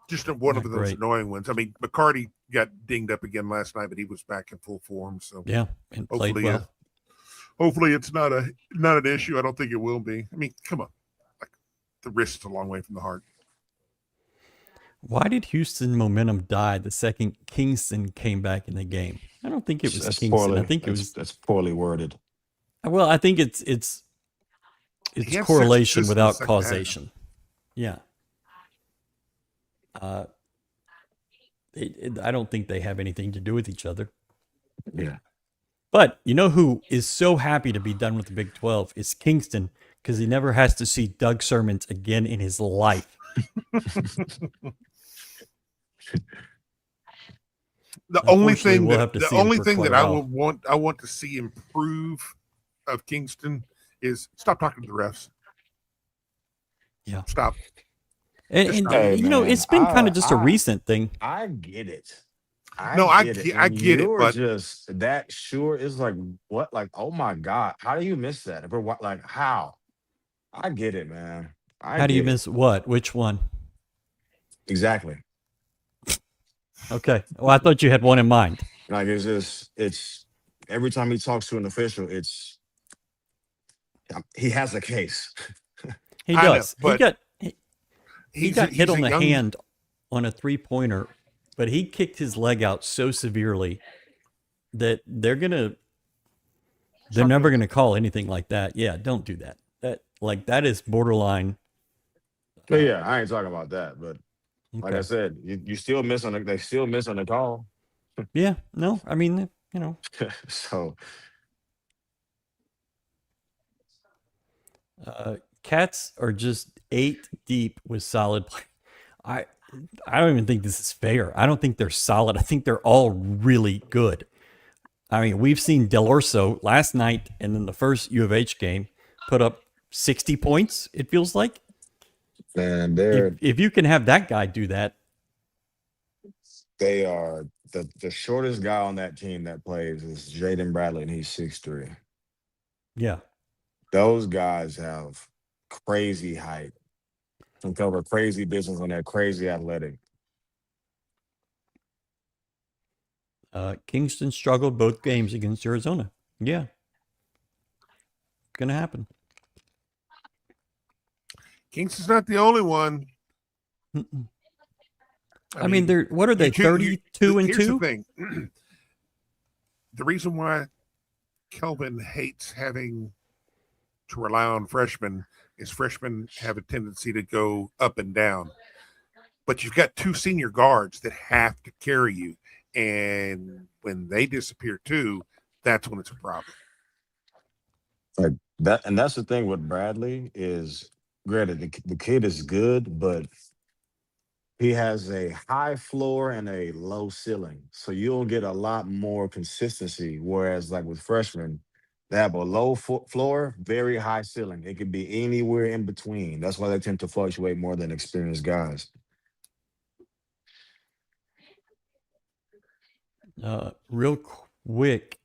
just one of those annoying ones. I mean, McCarty got dinged up again last night, but he was back in full form. So yeah, and played well. Hopefully, it's not an issue. I don't think it will be. I mean, come on, like the wrist's a long way from the heart. Why did Houston momentum die the second Kingston came back in the game? I don't think it was Kingston. Poorly, I think that's poorly worded. Well, I think it's correlation without causation. Yeah. I don't think they have anything to do with each other. Yeah. But you know who is so happy to be done with the Big 12 is Kingston, because he never has to see Doug Sermons again in his life. The only thing that I want to see improve of Kingston is stop talking to the refs. Yeah, stop. And you know, it's been kind of just a recent thing. I get it. I get it, but just that sure is like what? Like, oh my God, how do you miss that? Like how? I get it, man. How do you miss what? Which one? Exactly. Okay. Well, I thought you had one in mind. Like it's every time he talks to an official, he has a case. He does. He got hit on the hand on a 3-pointer, but he kicked his leg out so severely that they're gonna They're never going to call anything like that. Yeah, don't do that. That is borderline. But yeah, I ain't talking about that. But like Okay. I said, you still miss on they still miss on the call. Yeah, no, I mean, So Cats are just 8 deep with solid play. I don't even think this is fair. I don't think they're solid. I think they're all really good. I mean, we've seen Del Orso last night and then the first U of H game put up 60 points, it feels like. man, If you can have that guy do that. they are the shortest guy on that team that plays is Jaden Bradley, and he's 6'3". Yeah. Those guys have crazy height and cover crazy distance on that crazy athletic. Kingston struggled both games against Arizona. Yeah. Gonna happen. Kingston's not the only one. Mm-mm. I mean, they're what are they? 32 and 2. Here's the thing. The reason why Kelvin hates having to rely on freshmen is freshmen have a tendency to go up and down. But you've got 2 senior guards that have to carry you, and when they disappear too, that's when it's a problem. Like that, and that's the thing with Bradley is, granted, the kid is good, but he has a high floor and a low ceiling. So you'll get a lot more consistency. Whereas like with freshmen, they have a low floor, very high ceiling. It could be anywhere in between. That's why they tend to fluctuate more than experienced guys. Real quick,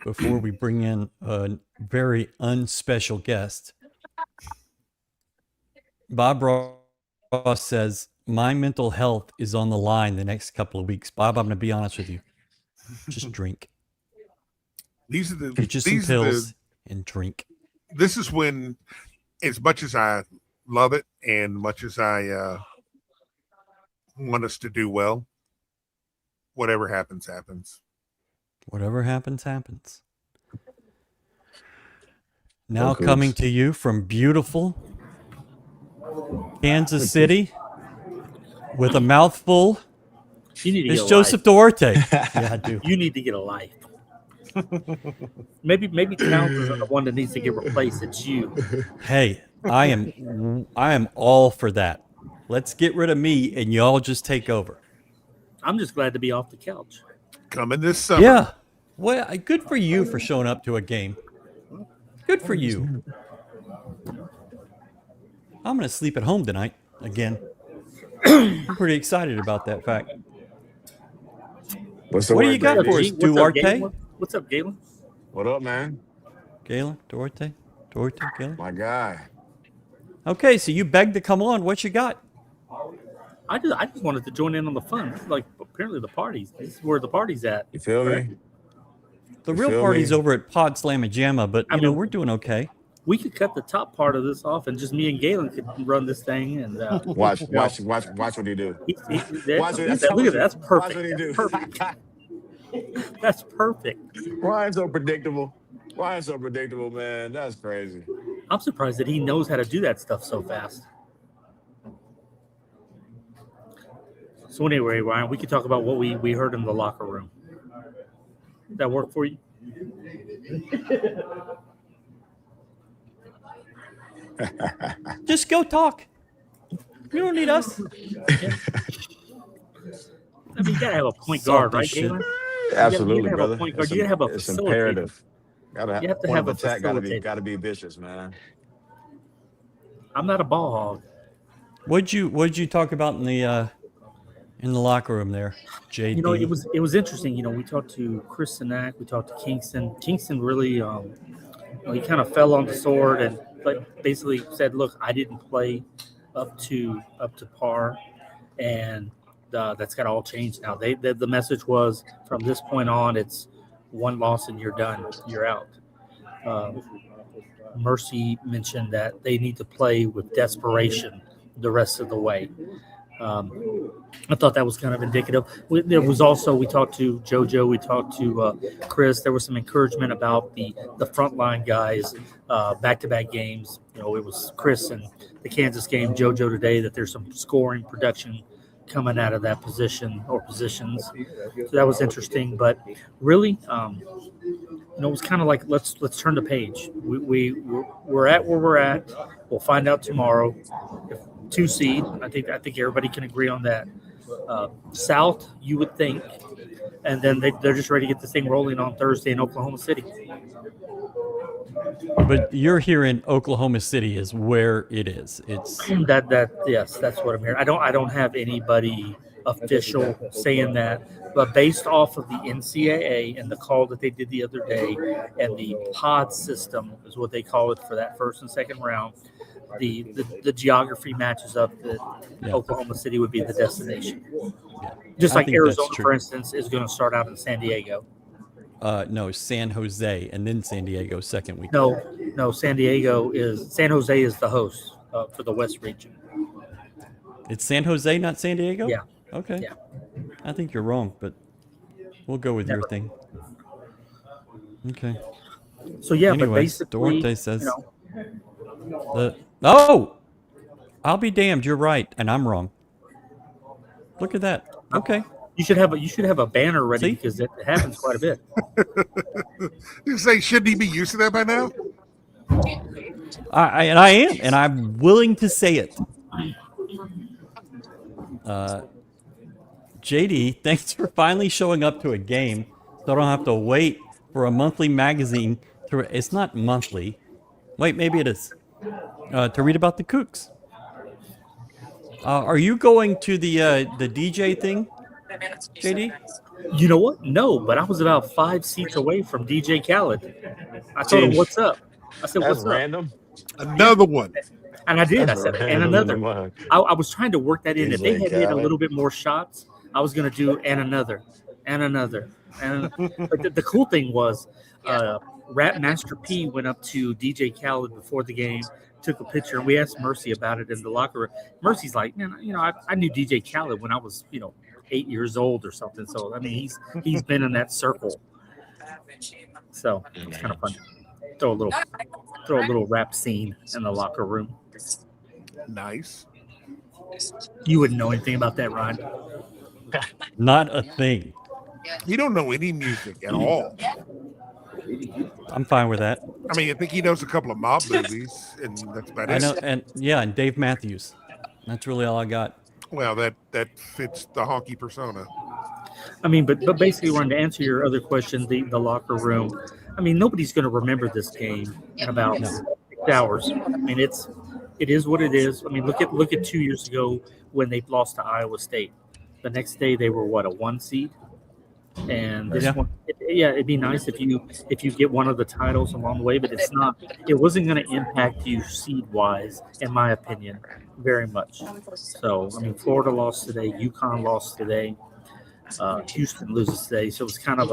before we bring in a very unspecial guest, Bob Ross says, my mental health is on the line the next couple of weeks. Bob, I'm going to be honest with you. Just drink. These are the Get you some pills and drink. This is when, as much as I love it and much as I want us to do well, whatever happens, happens. Whatever happens, happens. Now GoCoogs. coming to you from beautiful Kansas City with a mouthful You need to is get a Joseph life. Duarte. Yeah, I do. You need to get a life. maybe Towns isn't the one that needs to get replaced. It's you. Hey, I am all for that. Let's get rid of me and y'all just take over. I'm just glad to be off the couch. Coming this summer. Yeah. Well, good for you for showing up to a game. Good for you. I'm going to sleep at home tonight again. I'm pretty excited about that fact. What's the What do word, you got baby? for us, What's up, Duarte? Galen? What's up, Galen? What up, man? Galen, Duarte, Galen. My guy. Okay, so you begged to come on. What you got? I just wanted to join in on the fun. This is like apparently the parties. This is where the party's at. You feel me? The You real feel party's me? over at Pod Slam and Jamma, but I mean- we're doing okay. We could cut the top part of this off, and just me and Galen could run this thing. And Watch what he do. Watch look what- at that. That's Watch what he perfect. do. That's perfect. Ryan's so predictable. Ryan's so predictable, man. That's crazy. I'm surprised that he knows how to do that stuff so fast. So anyway, Ryan, we could talk about what we heard in the locker room. Did that work for you? Just go talk. You don't need us. I mean, you gotta have a point Salt guard, this right, shit. Galen? Absolutely, have a brother. point guard. You gotta have a It's facilitator. imperative. You have to point have of a attack. facilitator. Gotta be vicious, man. I'm not a ball hog. What'd you talk about in the locker room there, JD? You know, it was interesting. You know, we talked to Chris Sinak, we talked to Kingston. Kingston really, he kind of fell on the sword and but basically said, "Look, I didn't play up to par, and that's got to all changed now." The message was from this point on, it's one loss and you're done, you're out. Mercy mentioned that they need to play with desperation the rest of the way. I thought that was kind of indicative. There was also, we talked to Jojo, we talked to Chris. There was some encouragement about the frontline guys, back-to-back games. You know, it was Chris and the Kansas game, Jojo today, that there's some scoring production coming out of that position or positions. So that was interesting. But really, it was kind of like let's turn the page. We're at where we're at. We'll find out tomorrow. 2 seed. I think everybody can agree on that. South, you would think, and then they're just ready to get this thing rolling on Thursday in Oklahoma City. But you're hearing Oklahoma City is where it is. It's Yes, that's what I'm hearing. I don't have anybody official saying that, but based off of the NCAA and the call that they did the other day, and the pod system is what they call it for that first and second round. The geography matches up that Oklahoma City would be the destination. Yeah. Just I like think Arizona, that's true. for instance, is going to start out in San Diego. No, San Jose, and then San Diego second week. No, San Jose is the host for the West region. It's San Jose, not San Diego? Yeah. Okay. Yeah. I think you're wrong, but we'll go with your thing. Okay. So yeah, but Anyways, basically, Duarte says I'll be damned, you're right, and I'm wrong. Look at that. Okay. you should have a banner ready. See? Because it happens quite a bit. You say, shouldn't he be used to that by now? I am, and I'm willing to say it. JD, thanks for finally showing up to a game, so I don't have to wait for a monthly magazine it's not monthly. Wait, maybe it is. To read about the Cougs. Are you going to the DJ thing, JD? You know what? No, but I was about 5 seats away from DJ Khaled. I told him, "What's up?" I said, That's "What's up?" random. Another one. And I did. I That's said, "And random another." in the mug. I was trying to work that in. If they DJ had hit a Khaled. little bit more shots, I was going to do and another, and another. And but the cool thing was, Rap Master P went up to DJ Khaled before the game, took a picture, and we asked Mercy about it in the locker room. Mercy's like, "Man, I knew DJ Khaled when I was, 8 years old or something. So I mean, he's been in that circle. So it's kind of fun. Throw a little rap scene in the locker room. Nice. You wouldn't know anything about that, Ryan. Not a thing. He don't know any music at all. I'm fine with that. I mean, I think he knows a couple of mob movies, and that's about I it. know, and Dave Matthews. That's really all I got. Well, that fits the honky persona. I mean, but basically, Ryan, to answer your other question, the locker room. I mean, nobody's going to remember this game in about 6 hours. I mean, it is what it is. I mean, look at 2 years ago when they lost to Iowa State. The next day they were a 1 seed, and this one, it'd be nice if you get one of the titles along the way, but it's not. It wasn't going to impact you seed wise, in my opinion, very much. So I mean, Florida lost today, UConn lost today, Houston loses today, so it was kind of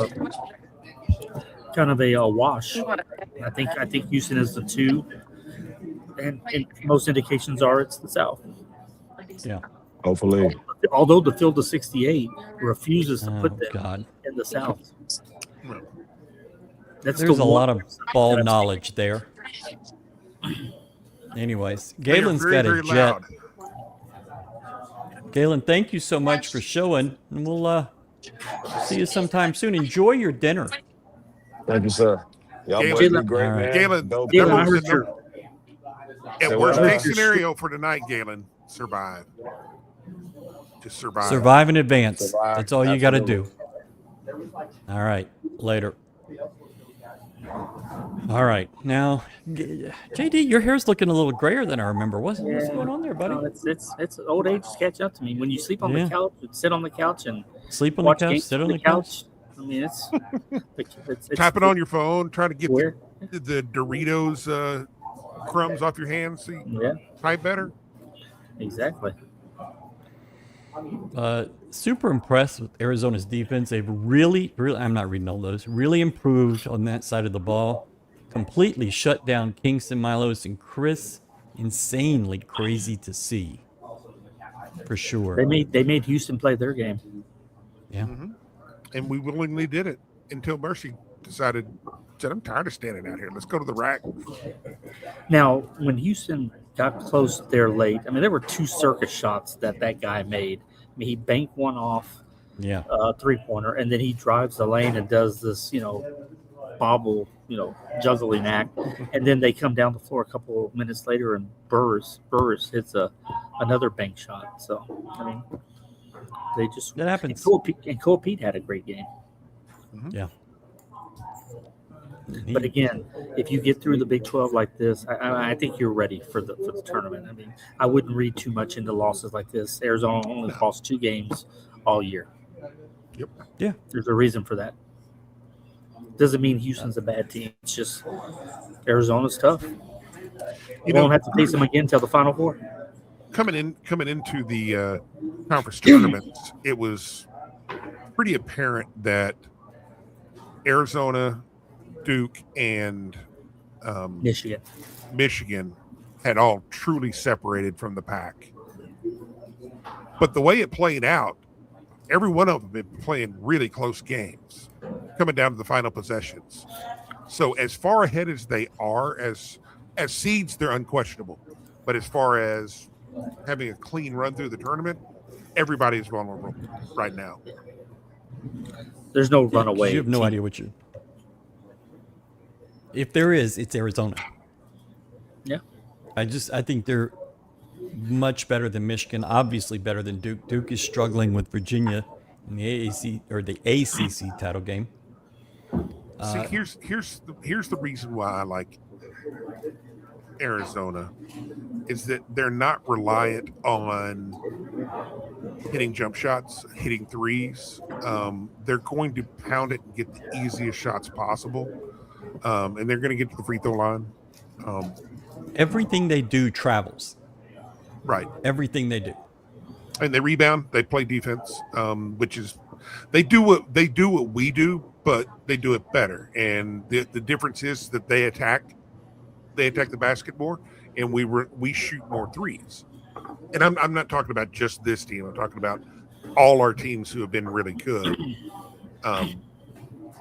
a wash. I think Houston is the 2, and most indications are it's the South. Yeah. Hopefully. Although the field of 68 refuses to put them God. in the South. That's There's the a one lot of ball that's- knowledge there. Anyways, They are Galen's very, got a very jet. loud. Galen, thank you so much for showing, and we'll see you sometime soon. Enjoy your dinner. Thank you, sir. Y'all Galen- boys be great, All right. man. Galen, Dope. Galen, I That was heard your At Say worst what? case scenario for tonight, Galen, survive. Just survive. Survive in advance. Survive. That's all you got to Absolutely. do. All right. Later. All right. Now, JD, your hair's looking a little grayer than I remember. What's going on there, buddy? No, it's old age is catch up to me. When you sleep on Yeah. the couch, sit on the couch and Sleep on the watch couch, games sit from on the couch. I mean, it's Tap it on your phone, trying to get where? the Doritos crumbs off your hands so you Yeah, type better. exactly. Super impressed with Arizona's defense. They've really, I'm not reading all those, really improved on that side of the ball. Completely shut down Kingston, Milos, and Chris. Insanely crazy to see. for sure. They made Houston play their game. Yeah. Mm-hmm. And we willingly did it until Mercy said, I'm tired of standing out here. Let's go to the rack. Now, when Houston got close there late, I mean, there were 2 circus shots that guy made. I mean, he banked one off, Yeah. 3-pointer, and then he drives the lane and does this, bobble, juggling act. And then they come down the floor a couple of minutes later, and Burris hits another bank shot. So, I mean, they just That happens. And Cole Pete had a great game. Yeah. But again, if you get through the Big 12 like this, I think you're ready for the tournament. I mean, I wouldn't read too much into losses like this. Arizona only lost 2 games all year. Yep. Yeah. There's a reason for that. Doesn't mean Houston's a bad team. It's just Arizona's tough. You don't have to face them again until the Final Four. Coming into the conference tournaments, it was pretty apparent that Arizona, Duke, and Michigan had all truly separated from the pack. But the way it played out, every one of them had been playing really close games, coming down to the final possessions. So as far ahead as they are, as seeds, they're unquestionable. But as far as having a clean run through the tournament, everybody is vulnerable right now. There's no runaway. You have no idea what you. If there is, it's Arizona. Yeah. I think they're much better than Michigan, obviously better than Duke. Duke is struggling with Virginia in the AAC or the ACC title game. See, here's the reason why I like Arizona is that they're not reliant on hitting jump shots, hitting threes. They're going to pound it and get the easiest shots possible, and they're going to get to the free throw line. Everything they do travels. Right. Everything they do. And they rebound. They play defense, which is they do what we do, but they do it better. And the difference is that they attack the basket more, and we shoot more threes. And I'm not talking about just this team. I'm talking about all our teams who have been really good.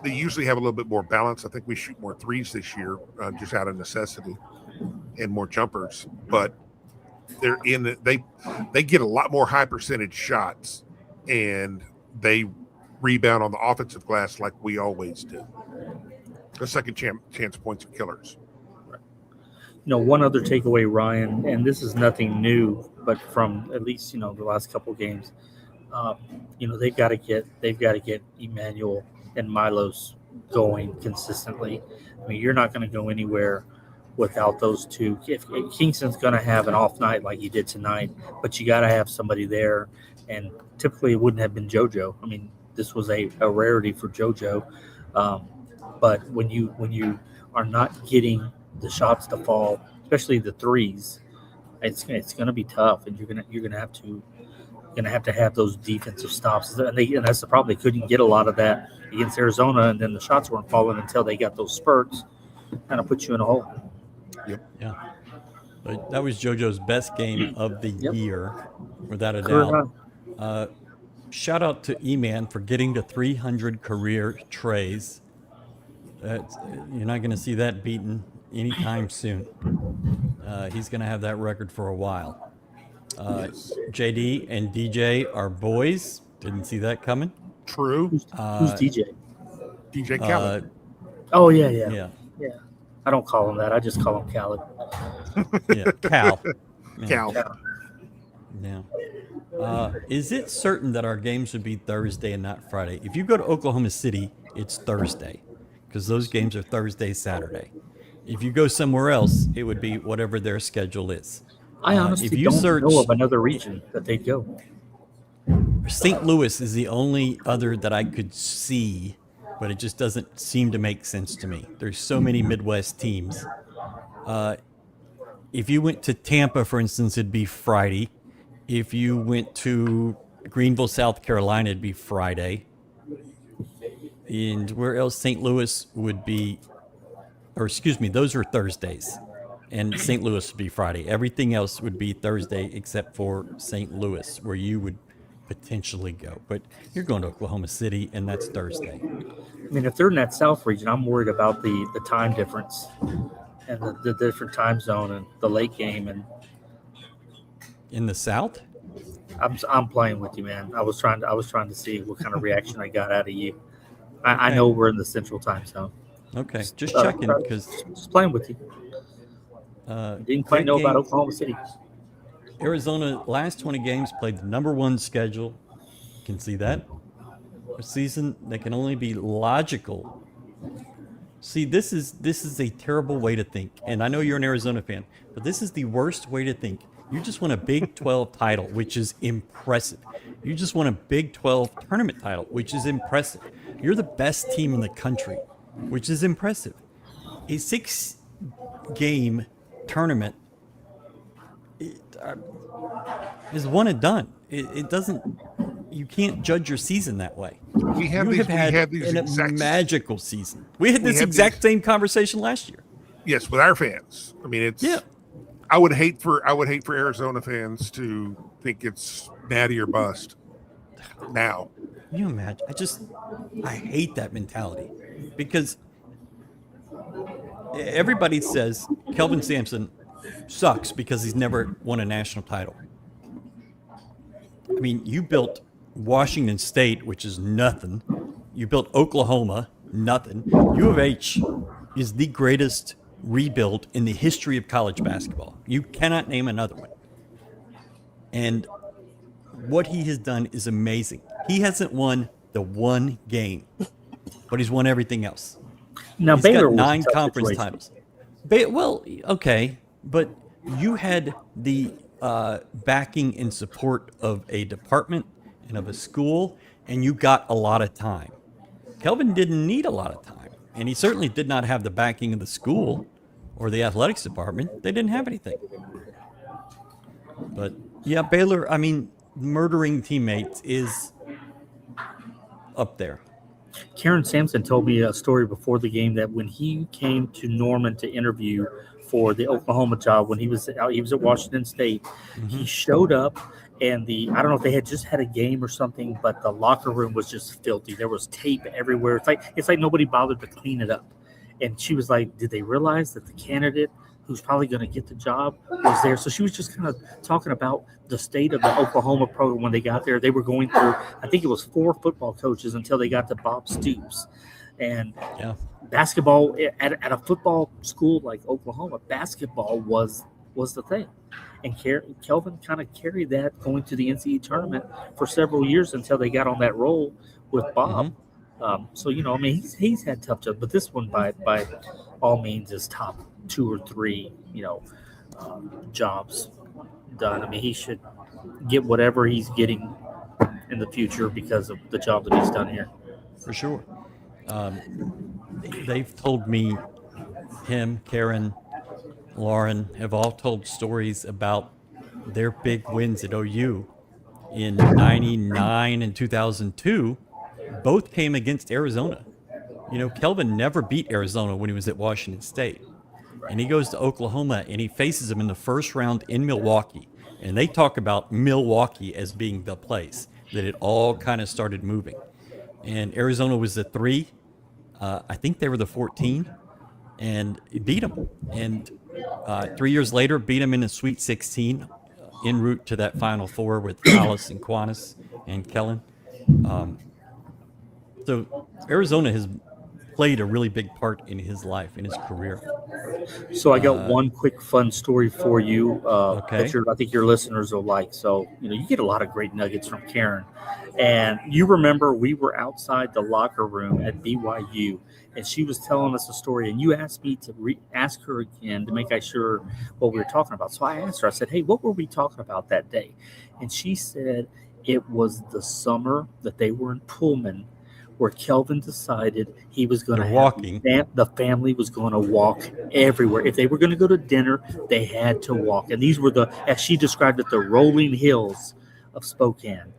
They usually have a little bit more balance. I think we shoot more threes this year, just out of necessity, and more jumpers. But they get a lot more high percentage shots, and they rebound on the offensive glass like we always do. The second chance points are killers. One other takeaway, Ryan, and this is nothing new, but from at least the last couple of games, they've got to get Emmanuel and Milos going consistently. I mean, you're not going to go anywhere without those two. If Kingston's going to have an off night like he did tonight, but you got to have somebody there, and typically it wouldn't have been Jojo. I mean, this was a rarity for Jojo, but when you are not getting the shots to fall, especially the threes, it's going to be tough, and you're going to have those defensive stops, and that's the problem. They couldn't get a lot of that against Arizona, and then the shots weren't falling until they got those spurts. Kind of put you in a hole. Yep. Yeah. But that was JoJo's best game of the year, without a Correct. doubt. Shout out to E-Man for getting to 300 career trays. You're not going to see that beaten anytime soon. He's going to have that record for a while. JD and DJ are boys. Didn't see that coming. True. Who's DJ? DJ Kelvin. Oh yeah. Yeah. I don't call him that. I just call him Khaled. Yeah. Cal. Cal. Yeah. Is it certain that our games would be Thursday and not Friday? If you go to Oklahoma City, it's Thursday, because those games are Thursday, Saturday. If you go somewhere else, it would be whatever their schedule is. I honestly don't know of another region that they'd go. St. Louis is the only other that I could see, but it just doesn't seem to make sense to me. There's so many Midwest teams. If you went to Tampa, for instance, it'd be Friday. If you went to Greenville, South Carolina, it'd be Friday. And where else? St. Louis would be, or excuse me, those are Thursdays. and St. Louis would be Friday. Everything else would be Thursday except for St. Louis, where you would potentially go. But you're going to Oklahoma City, and that's Thursday. I mean, if they're in that South region, I'm worried about the time difference and the different time zone and the late game. And In the South? I'm playing with you, man. I was trying to see what kind of reaction I got out of you. I know we're in the Central Time Zone. Okay, just checking because Just playing with you. Didn't quite know about Oklahoma City. Arizona last 20 games played the number one schedule. You can see that. A season that can only be logical. See, this is a terrible way to think. And I know you're an Arizona fan, but this is the worst way to think. You just won a Big 12 title, which is impressive. You just won a Big 12 tournament title, which is impressive. You're the best team in the country, which is impressive. A 6-game tournament is one and done. It doesn't. You can't judge your season that way. We have these magical season. We had this exact same conversation last year. Yes, with our fans. I mean, it's. Yeah. I would hate for Arizona fans to think it's natty or bust. Now, can you imagine? I hate that mentality because everybody says Kelvin Sampson sucks because he's never won a national title. I mean, you built Washington State, which is nothing. You built Oklahoma, nothing. U of H is the greatest rebuild in the history of college basketball. You cannot name another one. And what he has done is amazing. He hasn't won the one game, but he's won everything else. Now, he's Baylor got 9 was a tough conference situation. titles. Well, okay, but you had the backing and support of a department and of a school, and you got a lot of time. Kelvin didn't need a lot of time, and he certainly did not have the backing of the school or the athletics department. They didn't have anything. But yeah, Baylor, I mean, murdering teammates is up there. Karen Sampson told me a story before the game that when he came to Norman to interview for the Oklahoma job, when he was at Washington State, he showed up, and I don't know if they had just had a game or something, but the locker room was just filthy. There was tape everywhere. It's like nobody bothered to clean it up. And she was like, did they realize that the candidate who's probably going to get the job was there? So she was just kind of talking about the state of the Oklahoma program when they got there. They were going through, I think it was 4 football coaches until they got to Bob Stoops. And basketball at a football school like Oklahoma, basketball was the thing. And Kelvin kind of carried that going to the NCAA tournament for several years until they got on that roll with Bob. So, you know, I mean, he's had tough jobs, but this one by all means is top 2 or 3, you know, jobs done. I mean, he should get whatever he's getting in the future because of the job that he's done here. For sure. They've told me, him, Karen, Lauren, have all told stories about their big wins at OU in 99 and 2002. Both came against Arizona. You know, Kelvin never beat Arizona when he was at Washington State. And he goes to Oklahoma and he faces them in the first round in Milwaukee. And they talk about Milwaukee as being the place that it all kind of started moving. And Arizona was the 3. I think they were the 14. And beat them. And 3 years later, beat them in the Sweet 16 en route to that Final Four with Alice and Quanis and Kellen. So Arizona has played a really big part in his life, in his career. So I got one quick fun story for you Okay. that I think your listeners will like. So, you know, you get a lot of great nuggets from Karen. And you remember we were outside the locker room at BYU, and she was telling us a story, and you asked me to ask her again to make sure what we were talking about. So I asked her, I said, hey, what were we talking about that day? And she said it was the summer that they were in Pullman, where Kelvin decided he was going to walking. The family was going to walk everywhere. If they were going to go to dinner, they had to walk. And these were as she described it, the rolling hills of Spokane.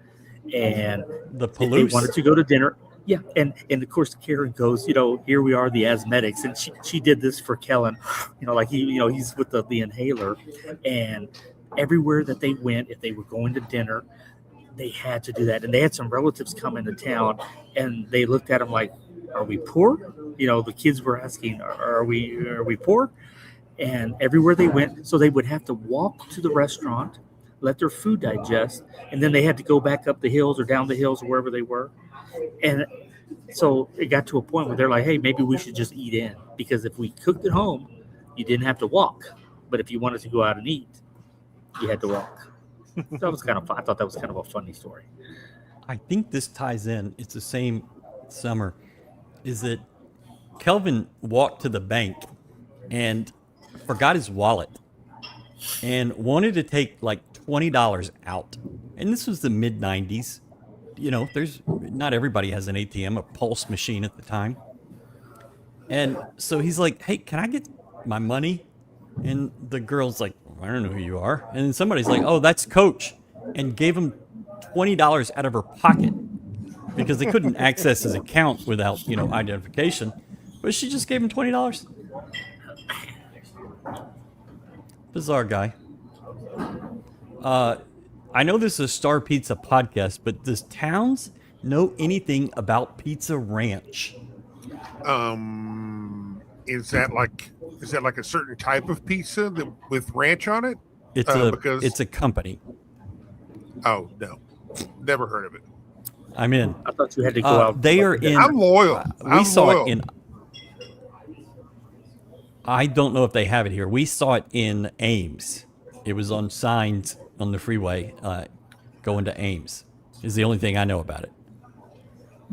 And The if they Palouse. wanted to go to dinner, Yeah, and of course Karen goes, here we are, the asthmatics, and she did this for Kellen, like he's with the inhaler, and everywhere that they went, if they were going to dinner, they had to do that, and they had some relatives come into town, and they looked at him like, "Are we poor?" The kids were asking, "Are we poor?" And everywhere they went, so they would have to walk to the restaurant, let their food digest, and then they had to go back up the hills or down the hills or wherever they were. And so it got to a point where they're like, hey, maybe we should just eat in, because if we cooked at home, you didn't have to walk. But if you wanted to go out and eat, you had to walk. That was kind of fun. I thought that was kind of a funny story. I think this ties in. It's the same summer. Is that Kelvin walked to the bank and forgot his wallet and wanted to take like $20 out. And this was the mid 90s. There's not everybody has an ATM, a pulse machine at the time. And so he's like, hey, can I get my money? And the girl's like, I don't know who you are. And then somebody's like, oh, that's Coach. And gave him $20 out of her pocket because they couldn't access his account without, identification. But she just gave him $20. Bizarre guy. I know this is a Star Pizza podcast, but does Towns know anything about Pizza Ranch? Is that like a certain type of pizza with ranch on it? It's a company. Oh no, never heard of it. I'm in. I thought you had to go out. They are in. I'm loyal. We saw it in. I don't know if they have it here. We saw it in Ames. It was on signs on the freeway going to Ames. Is the only thing I know about it.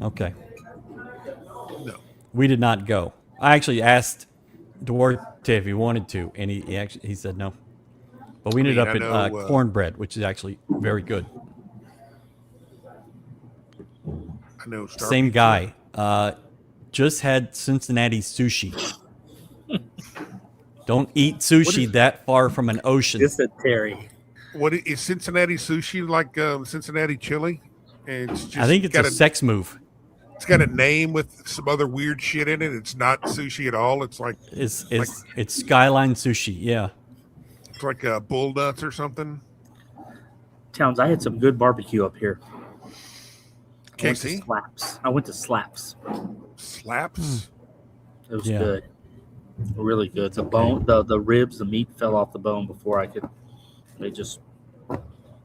Okay. No. We did not go. I actually asked Duarte if he wanted to, and he said no. But we ended up at Cornbread, which is actually very good. I know. Same guy. Just had Cincinnati sushi. Don't eat sushi that far from an ocean. Dysentery. What is Cincinnati sushi like? Cincinnati chili? I think it's a sex move. It's got a name with some other weird shit in it. It's not sushi at all. It's like it's Skyline Sushi. Yeah. It's like bull nuts or something. Towns, I had some good barbecue up here. KC? I went to Slaps. Slaps? It was good. Really good. The bone, the ribs, the meat fell off the bone before I could. It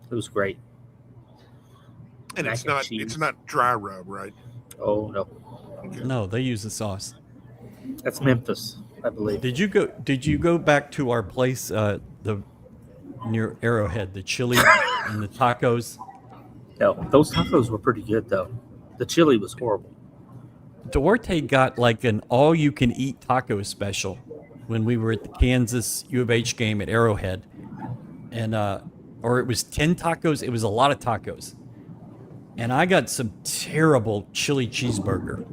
was great. And it's not dry rub, right? Oh no. Okay. No, they use the sauce. That's Memphis, I believe. Did you go back to our place near Arrowhead, the chili and the tacos? No, those tacos were pretty good though. The chili was horrible. Duarte got like an all-you-can-eat taco special when we were at the Kansas U of H game at Arrowhead, and or it was 10 tacos. It was a lot of tacos, and I got some terrible chili cheeseburger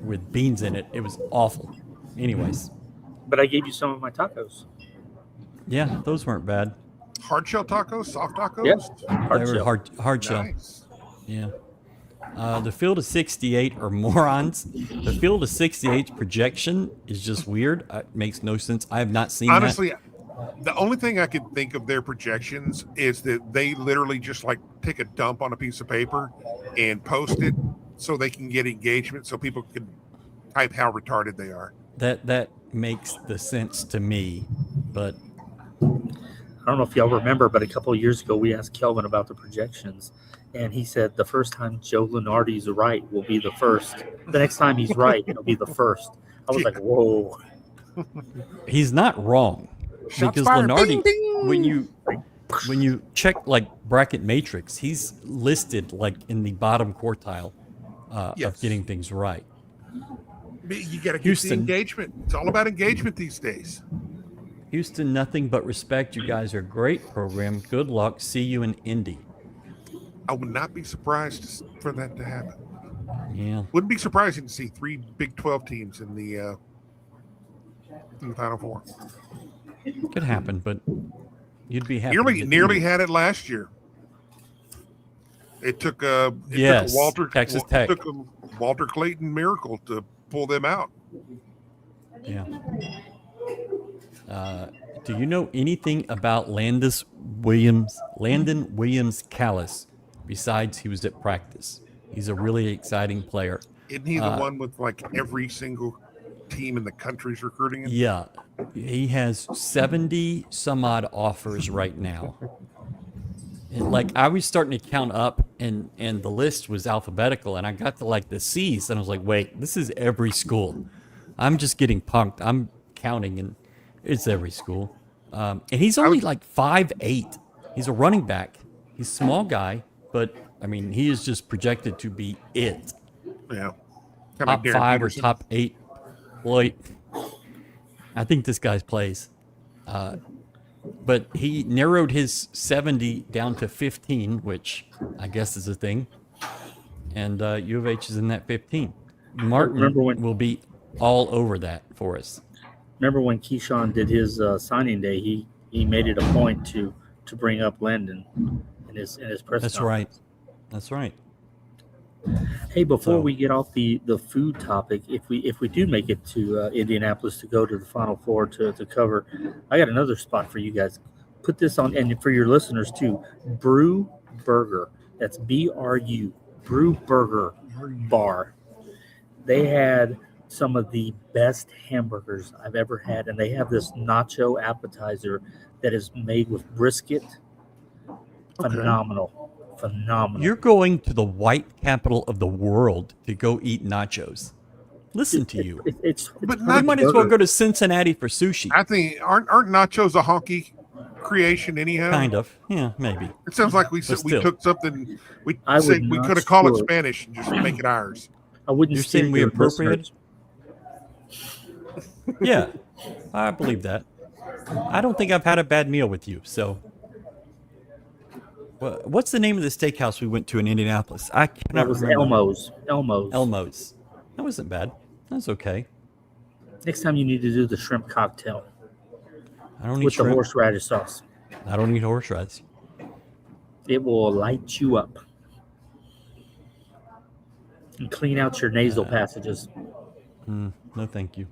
with beans in it. It was awful. Anyways, but I gave you some of my tacos. Yeah, those weren't bad. Hard shell tacos, soft tacos. Yep. They were hard shell. Nice. Yeah. The field of 68 are morons. The field of 68's projection is just weird. It makes no sense. I have not seen Honestly, the only thing I can think of their projections is that they literally just like take a dump on a piece of paper and post it so they can get engagement, so people can type how retarded they are. That makes the sense to me, but I don't know if y'all remember, but a couple of years ago we asked Kelvin about the projections, and he said the first time Joe Lunardi's right will be the first. The next time he's right, it'll be the first. I was like, whoa. he's not wrong. Because Lunardi, when you check like bracket matrix, he's listed like in the bottom quartile of getting things right. You got to get Houston. the engagement. It's all about engagement these days. Houston, nothing but respect. You guys are a great program. Good luck. See you in Indy. I would not be surprised for that to happen. Yeah. Wouldn't be surprising to see 3 Big 12 teams in the Final Four. Could happen, but you'd be happy. Nearly had it last year. It took a Yes, Walter Texas It Tech. took a Walter Clayton miracle to pull them out. Yeah. Do you know anything about Landon Williams Callis besides he was at practice? He's a really exciting player. Isn't he the one with like every single team in the country's recruiting him? Yeah. He has 70 some odd offers right now. And like I was starting to count up and the list was alphabetical and I got to like the C's and I was like, wait, this is every school. I'm just getting punked. I'm counting and it's every school. And he's only like 5'8". He's a running back. He's a small guy, but I mean, he is just projected to be it. Yeah. Top 5 or top 8. Boy, I think this guy plays. But he narrowed his 70 down to 15, which I guess is a thing. And U of H is in that 15. Martin will be all over that for us. Remember when Keyshawn did his signing day? He made it a point to bring up Landon in his press That's conference. right. That's right. Hey, before we get off the food topic, if we do make it to Indianapolis to go to the Final Four to cover, I got another spot for you guys. Put this on, and for your listeners too. Brew Burger. That's BRU. Brew Burger Bar. They had some of the best hamburgers I've ever had, and they have this nacho appetizer that is made with brisket. Phenomenal. You're going to the white capital of the world to go eat nachos. Listen to you. But You might as well go to Cincinnati for sushi. I think aren't nachos a honky creation anyhow? Kind of. Yeah, maybe. It sounds like we still. took something we I said would we not could have called it steal it. Spanish and just make it ours. I wouldn't. You're steal saying we your appropriated? listeners. Yeah, I believe that. I don't think I've had a bad meal with you. So, what's the name of the steakhouse we went to in Indianapolis? I That cannot was remember. Elmo's. Elmo's. That wasn't bad. That was okay. Next time you need to do the shrimp cocktail I don't eat with the shrimp. horseradish sauce. I don't eat horseradish. It will light you up and clean out your nasal passages. No, thank you.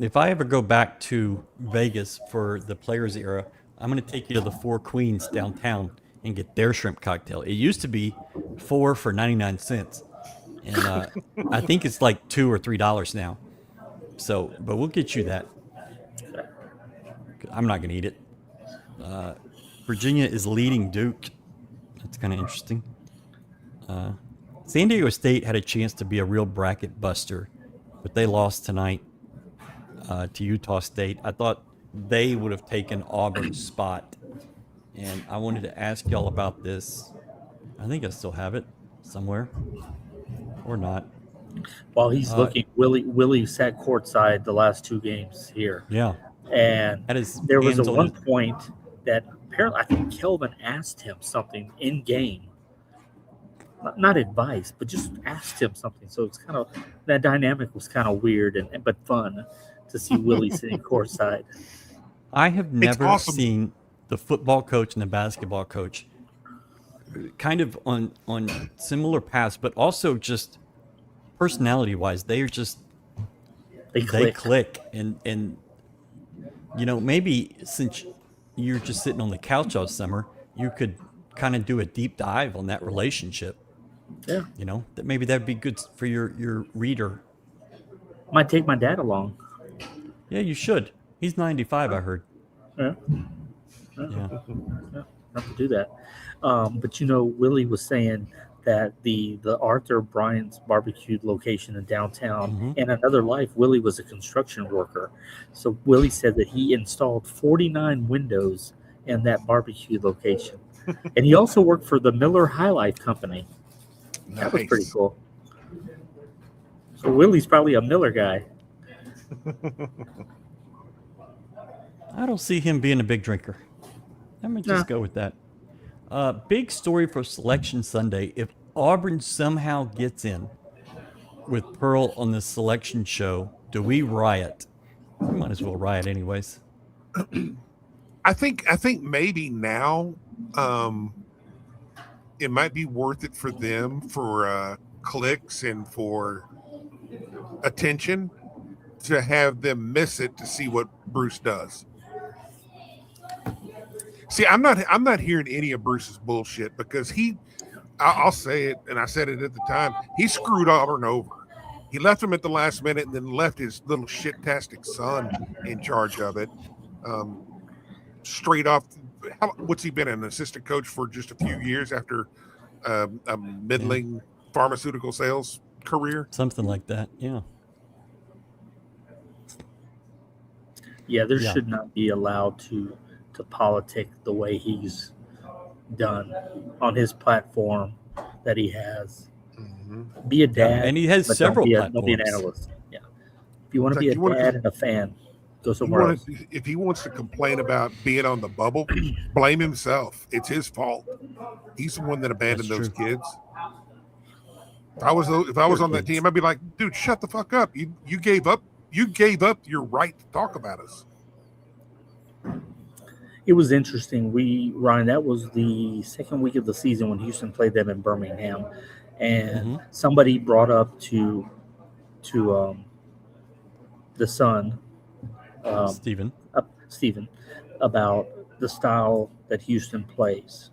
If I ever go back to Vegas for the Players era, I'm going to take you to the Four Queens downtown and get their shrimp cocktail. It used to be 4 for 99 cents. And I think it's like $2 or $3 now. So, but we'll get you that. I'm not going to eat it. Virginia is leading Duke. That's kind of interesting. San Diego State had a chance to be a real bracket buster, but they lost tonight to Utah State. I thought they would have taken Auburn's spot, and I wanted to ask y'all about this. I think I still have it somewhere, or not. While he's looking, Willie sat courtside the last 2 games here. Yeah, And that is. there was hands a on one his- point that apparently I think Kelvin asked him something in game. Not advice, but just asked him something. So it's kind of, that dynamic was kind of weird but fun to see Willie sitting courtside. I have never awesome. seen the football coach and the basketball coach kind of on similar paths, but also just personality wise, they click and you know, maybe since you're just sitting on the couch all summer, you could kind of do a deep dive on that relationship. Yeah. You know, that maybe that'd be good for your reader. Might take my dad along. Yeah, you should. He's 95, I heard. Yeah. Yeah. Not to do that. But you know, Willie was saying that the Arthur Bryant's barbecue location in downtown, in another life, Willie was a construction worker. So Willie said that he installed 49 windows in that barbecue location. And he also worked for the Miller High Life Company. That was pretty cool. So Willie's probably a Miller guy. I don't see him being a big drinker. Let me just go with that. Big story for Selection Sunday. If Auburn somehow gets in with Pearl on the selection show, do we riot? We might as well riot anyways. I think maybe now might be worth it for them for clicks and for attention to have them miss it to see what Bruce does. See, I'm not hearing any of Bruce's bullshit because I'll say it, and I said it at the time, he screwed Auburn over. He left him at the last minute and then left his little shit-tastic son in charge of it. Straight off, what's he been, an assistant coach for just a few years after a middling pharmaceutical sales career? Something like that, yeah. Yeah, there should not be allowed to politic the way he's done on his platform that he has. Mm-hmm. Be a dad, and he has several platforms. Don't be an analyst. Yeah, if you want to be a dad and a fan, go somewhere else. If he wants to complain about being on the bubble, blame himself. It's his fault. He's the one that abandoned those kids. If I was on that team, I'd be like, dude, shut the fuck up. You gave up your right to talk about us. It was interesting. Ryan, that was the second week of the season when Houston played them in Birmingham, and somebody brought up to the son, Stephen, about the style that Houston plays,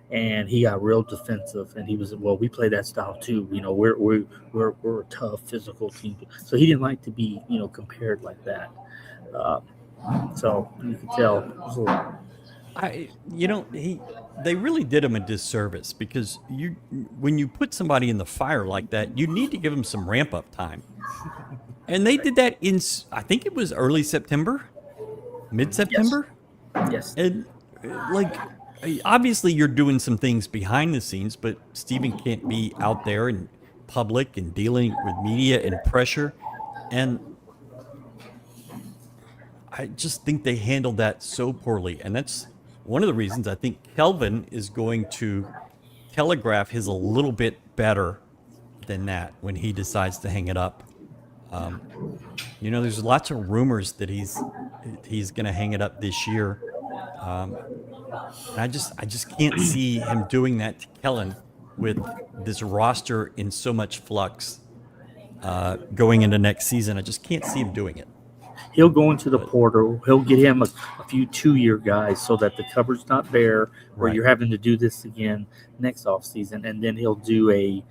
and he got real defensive. And he was, well, we play that style too. You know, we're a tough physical team, so he didn't like to be compared like that. So you can tell. They really did him a disservice because when you put somebody in the fire like that, you need to give them some ramp up time. And they did that I think it was early September, mid-September. Yes. And obviously you're doing some things behind the scenes, but Stephen can't be out there in public and dealing with media and pressure. And I just think they handled that so poorly. And that's one of the reasons I think Kelvin is going to telegraph his a little bit better than that when he decides to hang it up. There's lots of rumors that he's going to hang it up this year. And I just can't see him doing that to Kellen with this roster in so much flux going into next season. I just can't see him doing it. He'll go into the portal. He'll get him a few 2-year guys so that the cupboard's not bare where you're having to do this again next offseason. And then he'll do a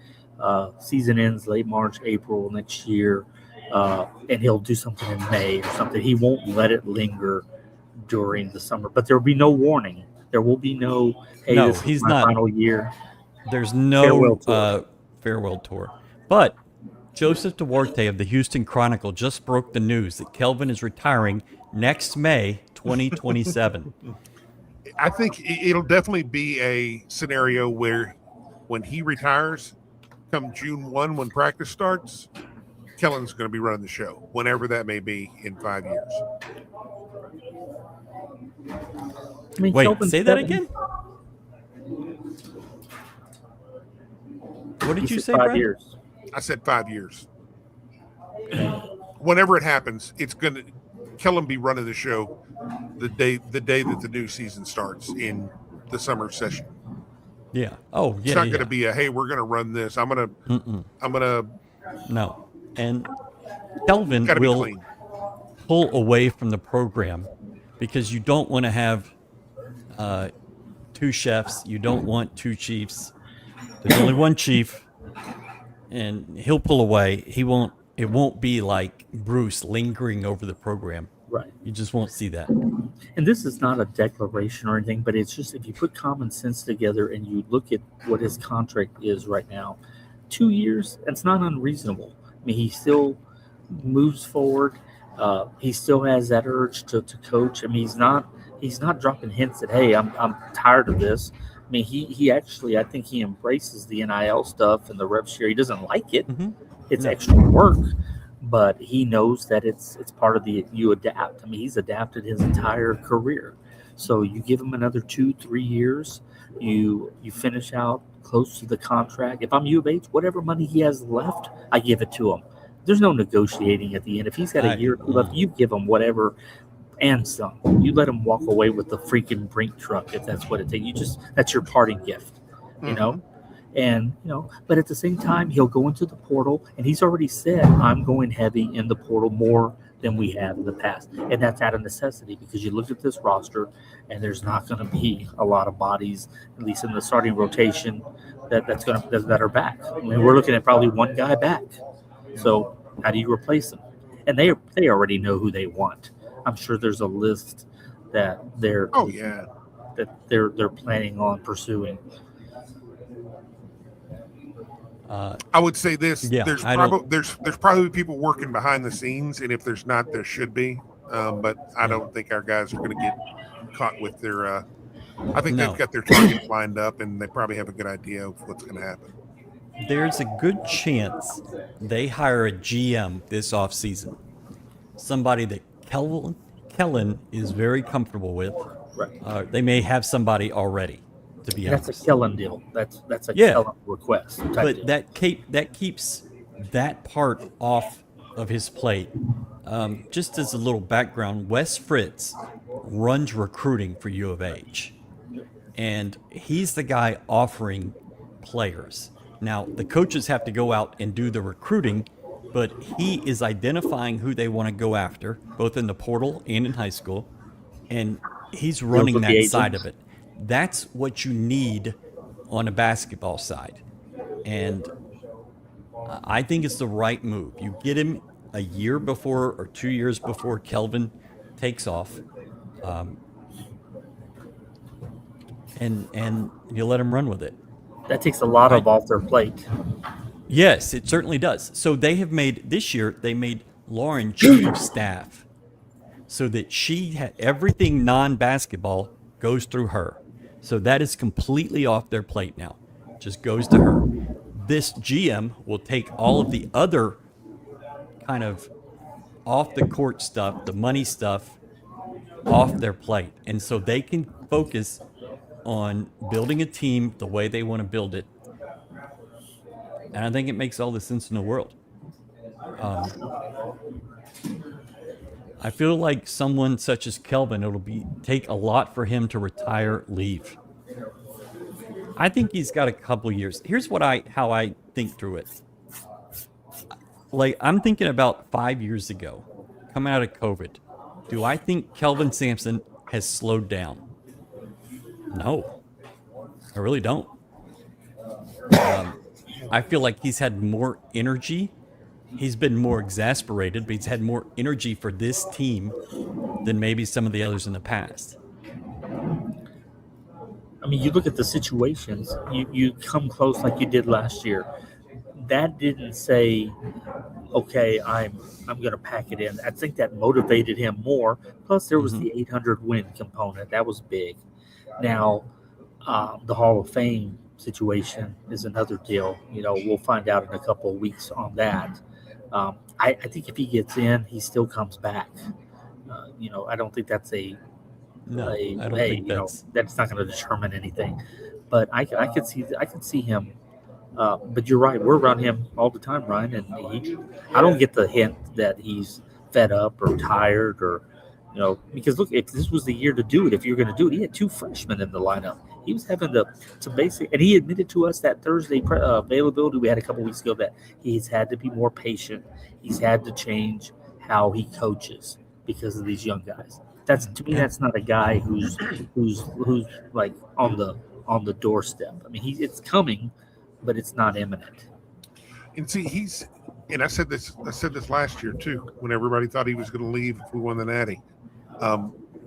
season ends late March, April next year. And he'll do something in May or something. He won't let it linger during the summer. But there will be no warning. There will be no, hey, this is my final year. There's no farewell tour. But Joseph Duarte of the Houston Chronicle just broke the news that Kelvin is retiring next May 2027. I think it'll definitely be a scenario where when he retires, come June 1, when practice starts, Kellen's going to be running the show, whenever that may be in 5 years. Wait, say that again? What did you say, 5 Brad? years. I said 5 years. Whenever it happens, it's going to Kellen be running the show the day that the new season starts in the summer session. Yeah. Oh, yeah. It's not going to be a, hey, we're going to run this. I'm going to. No. And Kelvin will pull away from the program because you don't want to have two chefs. You don't want two chiefs. There's only one chief. And he'll pull away. It won't be like Bruce lingering over the program. Right. You just won't see that. And this is not a declaration or anything, but it's just if you put common sense together and you look at what his contract is right now, 2 years, that's not unreasonable. I mean, he still moves forward. He still has that urge to coach. I mean, he's not dropping hints that, hey, I'm tired of this. I mean, he actually, I think he embraces the NIL stuff and the rev share. He doesn't like it. Mm-hmm. It's extra work, but he knows that it's part of you adapt. I mean, he's adapted his entire career. So you give him another 2-3 years, you finish out close to the contract. If I'm U of H, whatever money he has left, I give it to him. There's no negotiating at the end. If he's got a year left, you give him whatever and some. You let him walk away with the freaking Brink truck if that's what it takes. That's your parting gift. you know. And, but at the same time, he'll go into the portal, and he's already said, I'm going heavy in the portal more than we have in the past. And that's out of necessity, because you look at this roster, and there's not going to be a lot of bodies, at least in the starting rotation, that are back. I mean, we're looking at probably one guy back. So how do you replace them? And they already know who they want. I'm sure there's a list that they're planning on pursuing. I would say this: Yeah, there's probably people working behind the scenes, and if there's not, there should be. But I don't think our guys are going to get caught with their. I think they've got their targets lined up, and they probably have a good idea of what's going to happen. There's a good chance they hire a GM this offseason. Somebody that Kellen is very comfortable with. Right. They may have somebody already, to be honest. That's a Kellen deal. That's a Kellen request. But deal. that keeps that part off of his plate. Just as a little background, Wes Fritz runs recruiting for U of H. And he's the guy offering players. Now, the coaches have to go out and do the recruiting, but he is identifying who they want to go after, both in the portal and in high school, and he's running that side of it. That's what you need on a basketball side. And I think it's the right move. You get him a year before or 2 years before Kelvin takes off, and you let him run with it. That takes a lot off their plate. Yes, it certainly does. So they made Lauren chief of staff, so that she had everything non-basketball goes through her. So that is completely off their plate now. Just goes to her. This GM will take all of the other kind of off the court stuff, the money stuff, off their plate. And so they can focus on building a team the way they want to build it. And I think it makes all the sense in the world. I feel like someone such as Kelvin, take a lot for him to retire, leave. I think he's got a couple years. Here's how I think through it. Like, I'm thinking about 5 years ago, coming out of COVID. Do I think Kelvin Sampson has slowed down? No, I really don't. I feel like he's had more energy. He's been more exasperated, but he's had more energy for this team than maybe some of the others in the past. I mean, you look at the situations, you come close like you did last year. That didn't say, okay, I'm going to pack it in. I think that motivated him more. Plus, there was the 800 win component. That was big. Now, the Hall of Fame situation is another deal. We'll find out in a couple of weeks on that. I think if he gets in, he still comes back. I don't think that's I don't think that's not going to determine anything. But I could see him. But you're right. We're around him all the time, Ryan, and I don't get the hint that he's fed up or tired or. Because look, if this was the year to do it, if you're going to do it, he had 2 freshmen in the lineup. He was having to basic, and he admitted to us that Thursday availability we had a couple weeks ago that he's had to be more patient. He's had to change how he coaches because of these young guys. To me, that's not a guy who's like on the doorstep. I mean, it's coming, but it's not imminent. And see, I said this last year too, when everybody thought he was going to leave if we won the Natty.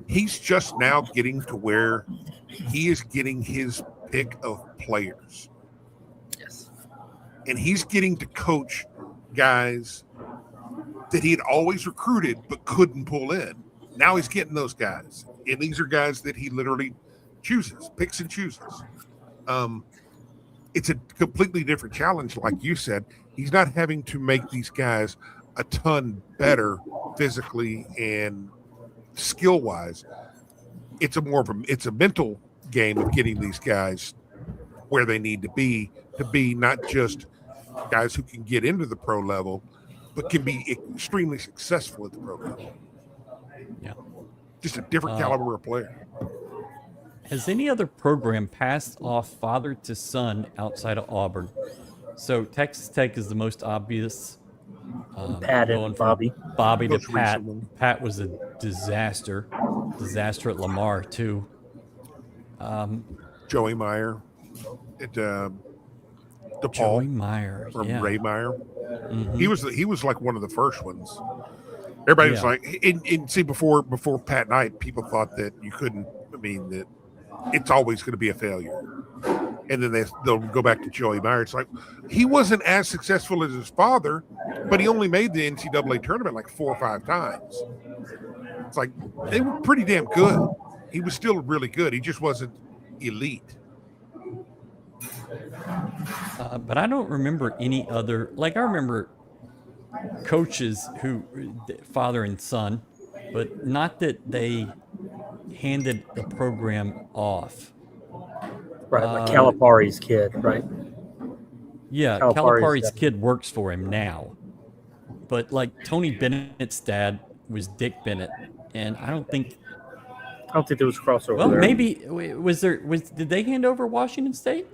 He's just now getting to where he is getting his pick of players. Yes. And he's getting to coach guys that he had always recruited but couldn't pull in. Now he's getting those guys. And these are guys that he literally picks and chooses. It's a completely different challenge, like you said. He's not having to make these guys a ton better physically and skill-wise. It's a mental game of getting these guys where they need to be not just guys who can get into the pro level, but can be extremely successful at the pro level. Yeah. Just a different caliber of player. Has any other program passed off father to son outside of Auburn? So Texas Tech is the most obvious. Pat Going and from Bobby. Bobby to Most Pat. recent one. Pat was a disaster. Disaster at Lamar too. Joey Meyer at Joey DePaul Meyer. or Yeah. Ray Meyer. Mhm. He was like one of the first ones. Everybody was Yeah. like, and see, before Pat Knight, people thought that you couldn't. I mean, that it's always going to be a failure. And then they'll go back to Joey Meyer. It's like he wasn't as successful as his father, but he only made the NCAA tournament like 4 or 5 times. It's like they were pretty damn good. He was still really good. He just wasn't elite. But I don't remember any other. Like I remember coaches who father and son, but not that they handed the program off. Right, like Calipari's kid, right? Yeah, Calipari's kid works for him now. But like Tony Bennett's dad was Dick Bennett, and I don't think. I don't think there was crossover. Well, there. maybe did they hand over Washington State?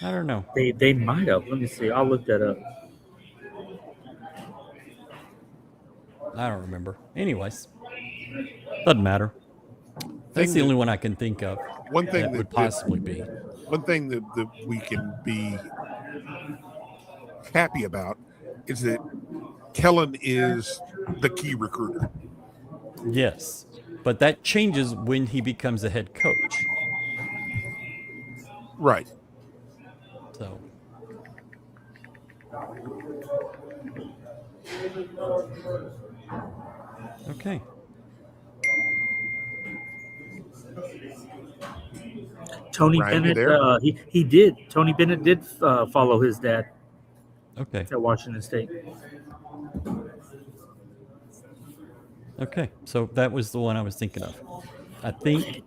I don't know. They might have. Let me see. I'll look that up. I don't remember. Anyways, doesn't matter. That's the only one I can think of. One thing that would possibly be. One thing that we can be happy about is that Kellen is the key recruiter. Yes, but that changes when he becomes a head coach. Right. So. Okay. Tony Ryan, you Bennett, there? he did. Tony Bennett did follow his dad Okay. at Washington State. Okay. So that was the one I was thinking of. I think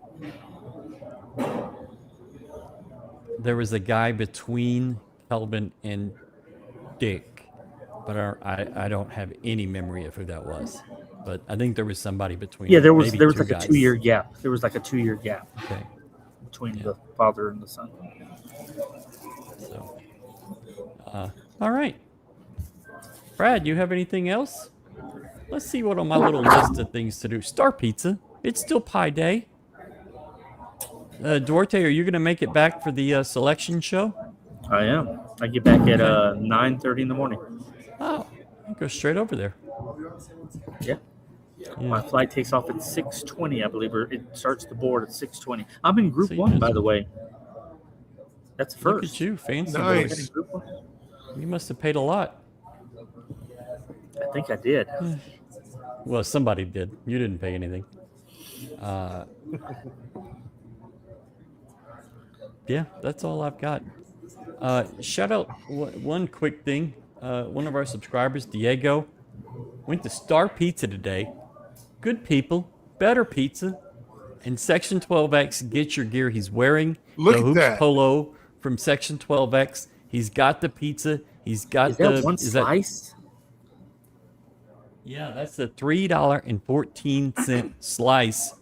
there was a guy between Kelvin and Dick, but I don't have any memory of who that was. But I think there was somebody between. Yeah, there was maybe like two a guys. 2-year gap. There was like a 2-year gap Okay. between Yeah. the father and the son. So. All right. Brad, you have anything else? Let's see what on my little list of things to do. Star Pizza. It's still Pie Day. Duarte, are you going to make it back for the selection show? I am. I get back at 9:30 in the morning. Oh, I'll go straight over there. Yeah. Yeah. My flight takes off at 6:20, I believe, or it starts the board at 6:20. I'm in Group So you 1, just- by the way. That's Look first. at you, fancy Nice. boy. You must have paid a lot. I think I did. Well, somebody did. You didn't pay anything. Yeah, that's all I've got. Shout out one quick thing. One of our subscribers, Diego, went to Star Pizza today. Good people, better pizza, and Section 12X. Get your gear. He's wearing Look the at Hoops that. polo from Section 12X. He's got the pizza. He's got Is that one is that- slice? yeah, that's the $3.14 slice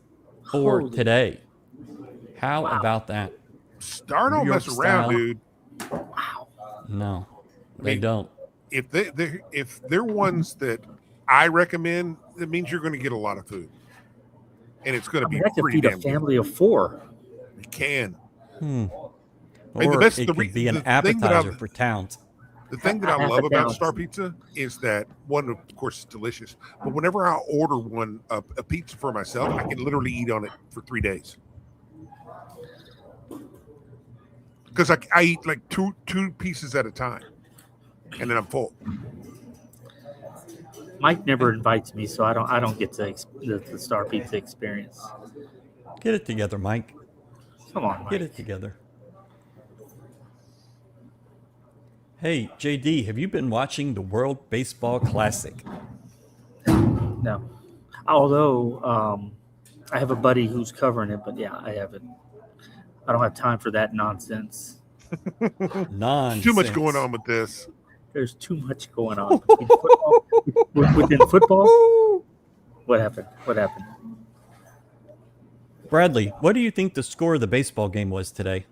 for Holy- today. How about that? Star New don't York mess around, style. dude. No, they mean, don't. If they're ones that I recommend, it means you're going to get a lot of food, and it's going I to mean, be I could pretty feed a damn good. family of 4. You can. Or mean, the best- it the could be an the thing that appetizer I've- for towns. The thing that I Half love a about pound. Star Pizza is that one, of course, it's delicious. But whenever I order a pizza for myself, I can literally eat on it for 3 days. Because I eat like two pieces at a time, and then I'm full. Mike never invites me, so I don't get the Star Pizza experience. Get it together, Mike. Come on, Mike. Get it together. Hey, JD, have you been watching the World Baseball Classic? No. Although I have a buddy who's covering it, but yeah, I haven't. I don't have time for that nonsense. Nonsense. Too much going on with this. There's too much going on between football. Within football. What happened? What happened? Bradley, what do you think the score of the baseball game was today?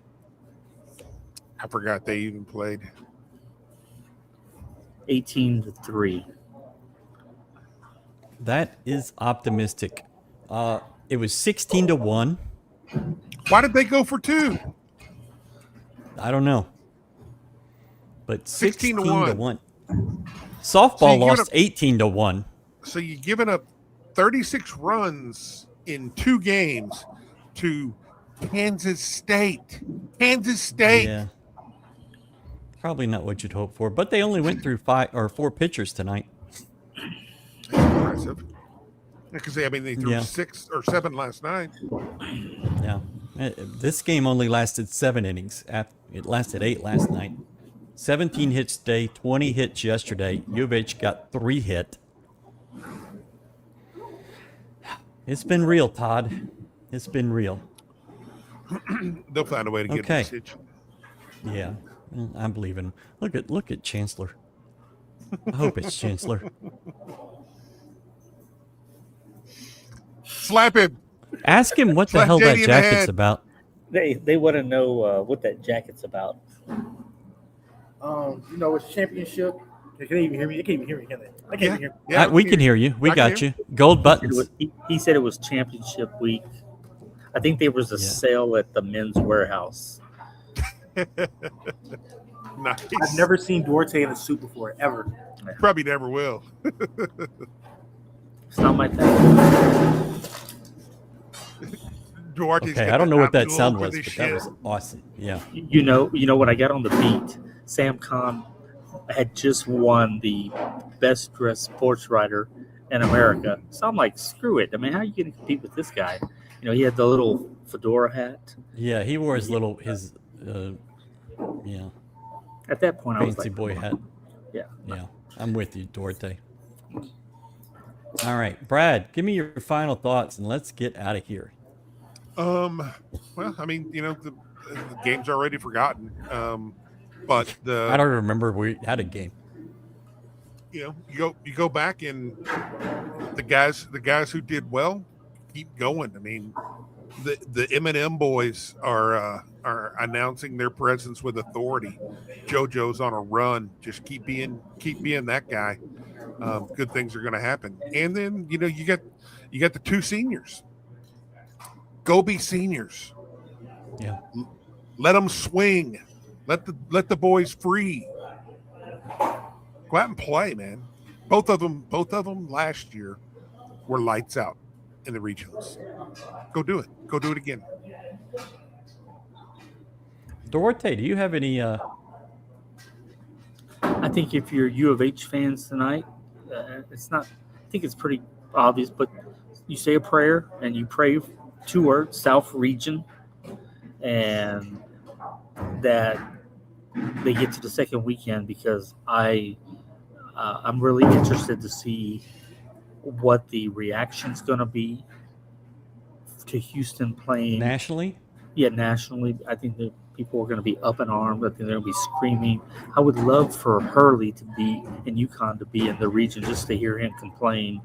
I forgot they even played. 18-3. That is optimistic. It was 16-1. Why did they go for 2? I don't know. But 16 to 16-1. So Softball you give it lost up- 18-1. So you're giving up 36 runs in 2 games to Kansas State. Kansas State. Yeah. Probably not what you'd hope for, but they only went through 4 pitchers tonight. That's impressive. Because they threw Yeah. 6 or 7 last night. Yeah. This game only lasted 7 innings. It lasted 8 last night. 17 hits today, 20 hits yesterday. U of H got 3 hit. It's been real, Todd. It's been real. They'll find a way to get Okay. the message. Yeah, I'm believing. Look at Chancellor. I hope it's Chancellor. Slap him. Ask him what the Slap hell that JD in the jacket's head. about. They want to know what that jacket's about. It's championship. They can't even hear me. They can't even hear me, can they? I can't even hear me. Yeah, We can hear you. We I got can. you. Gold It buttons. was- he said it was championship week. I think there was a Yeah. sale at the Men's Warehouse. Nice. I've never seen Duarte in a suit before, ever. Probably never will. It's not my thing. Duarte's Okay, got I don't the know what that Abdul sound for was, this but that shit. was awesome. Yeah. You know when I got on the beat, Sam Khan had just won the best dressed sports writer in America. So I'm like, screw it. I mean, how are you going to compete with this guy? He had the little fedora hat. Yeah, he wore his At that point, I was fancy like, boy hat. yeah. Yeah, I'm with you, Duarte. All right, Brad, give me your final thoughts and let's get out of here. Well, the game's already forgotten. But I don't remember we had a game. you go back and the guys who did well keep going. I mean, the M&M boys are announcing their presence with authority. Jojo's on a run. Just keep being that guy. Good things are going to happen. And then you got the 2 seniors. Go be seniors. Yeah. Let them swing. Let the boys free. Go out and play, man. Both of them last year were lights out in the regionals. Go do it. Go do it again. Duarte, do you have any I think if you're U of H fans tonight, it's not. I think it's pretty obvious, but you say a prayer and you pray 2 words: South Region, and that they get to the second weekend, because I'm really interested to see what the reaction's going to be to Houston playing nationally? Yeah, nationally. I think that people are going to be up in arms. I think they're going to be screaming. I would love for Hurley to be in UConn, to be in the region, just to hear him complain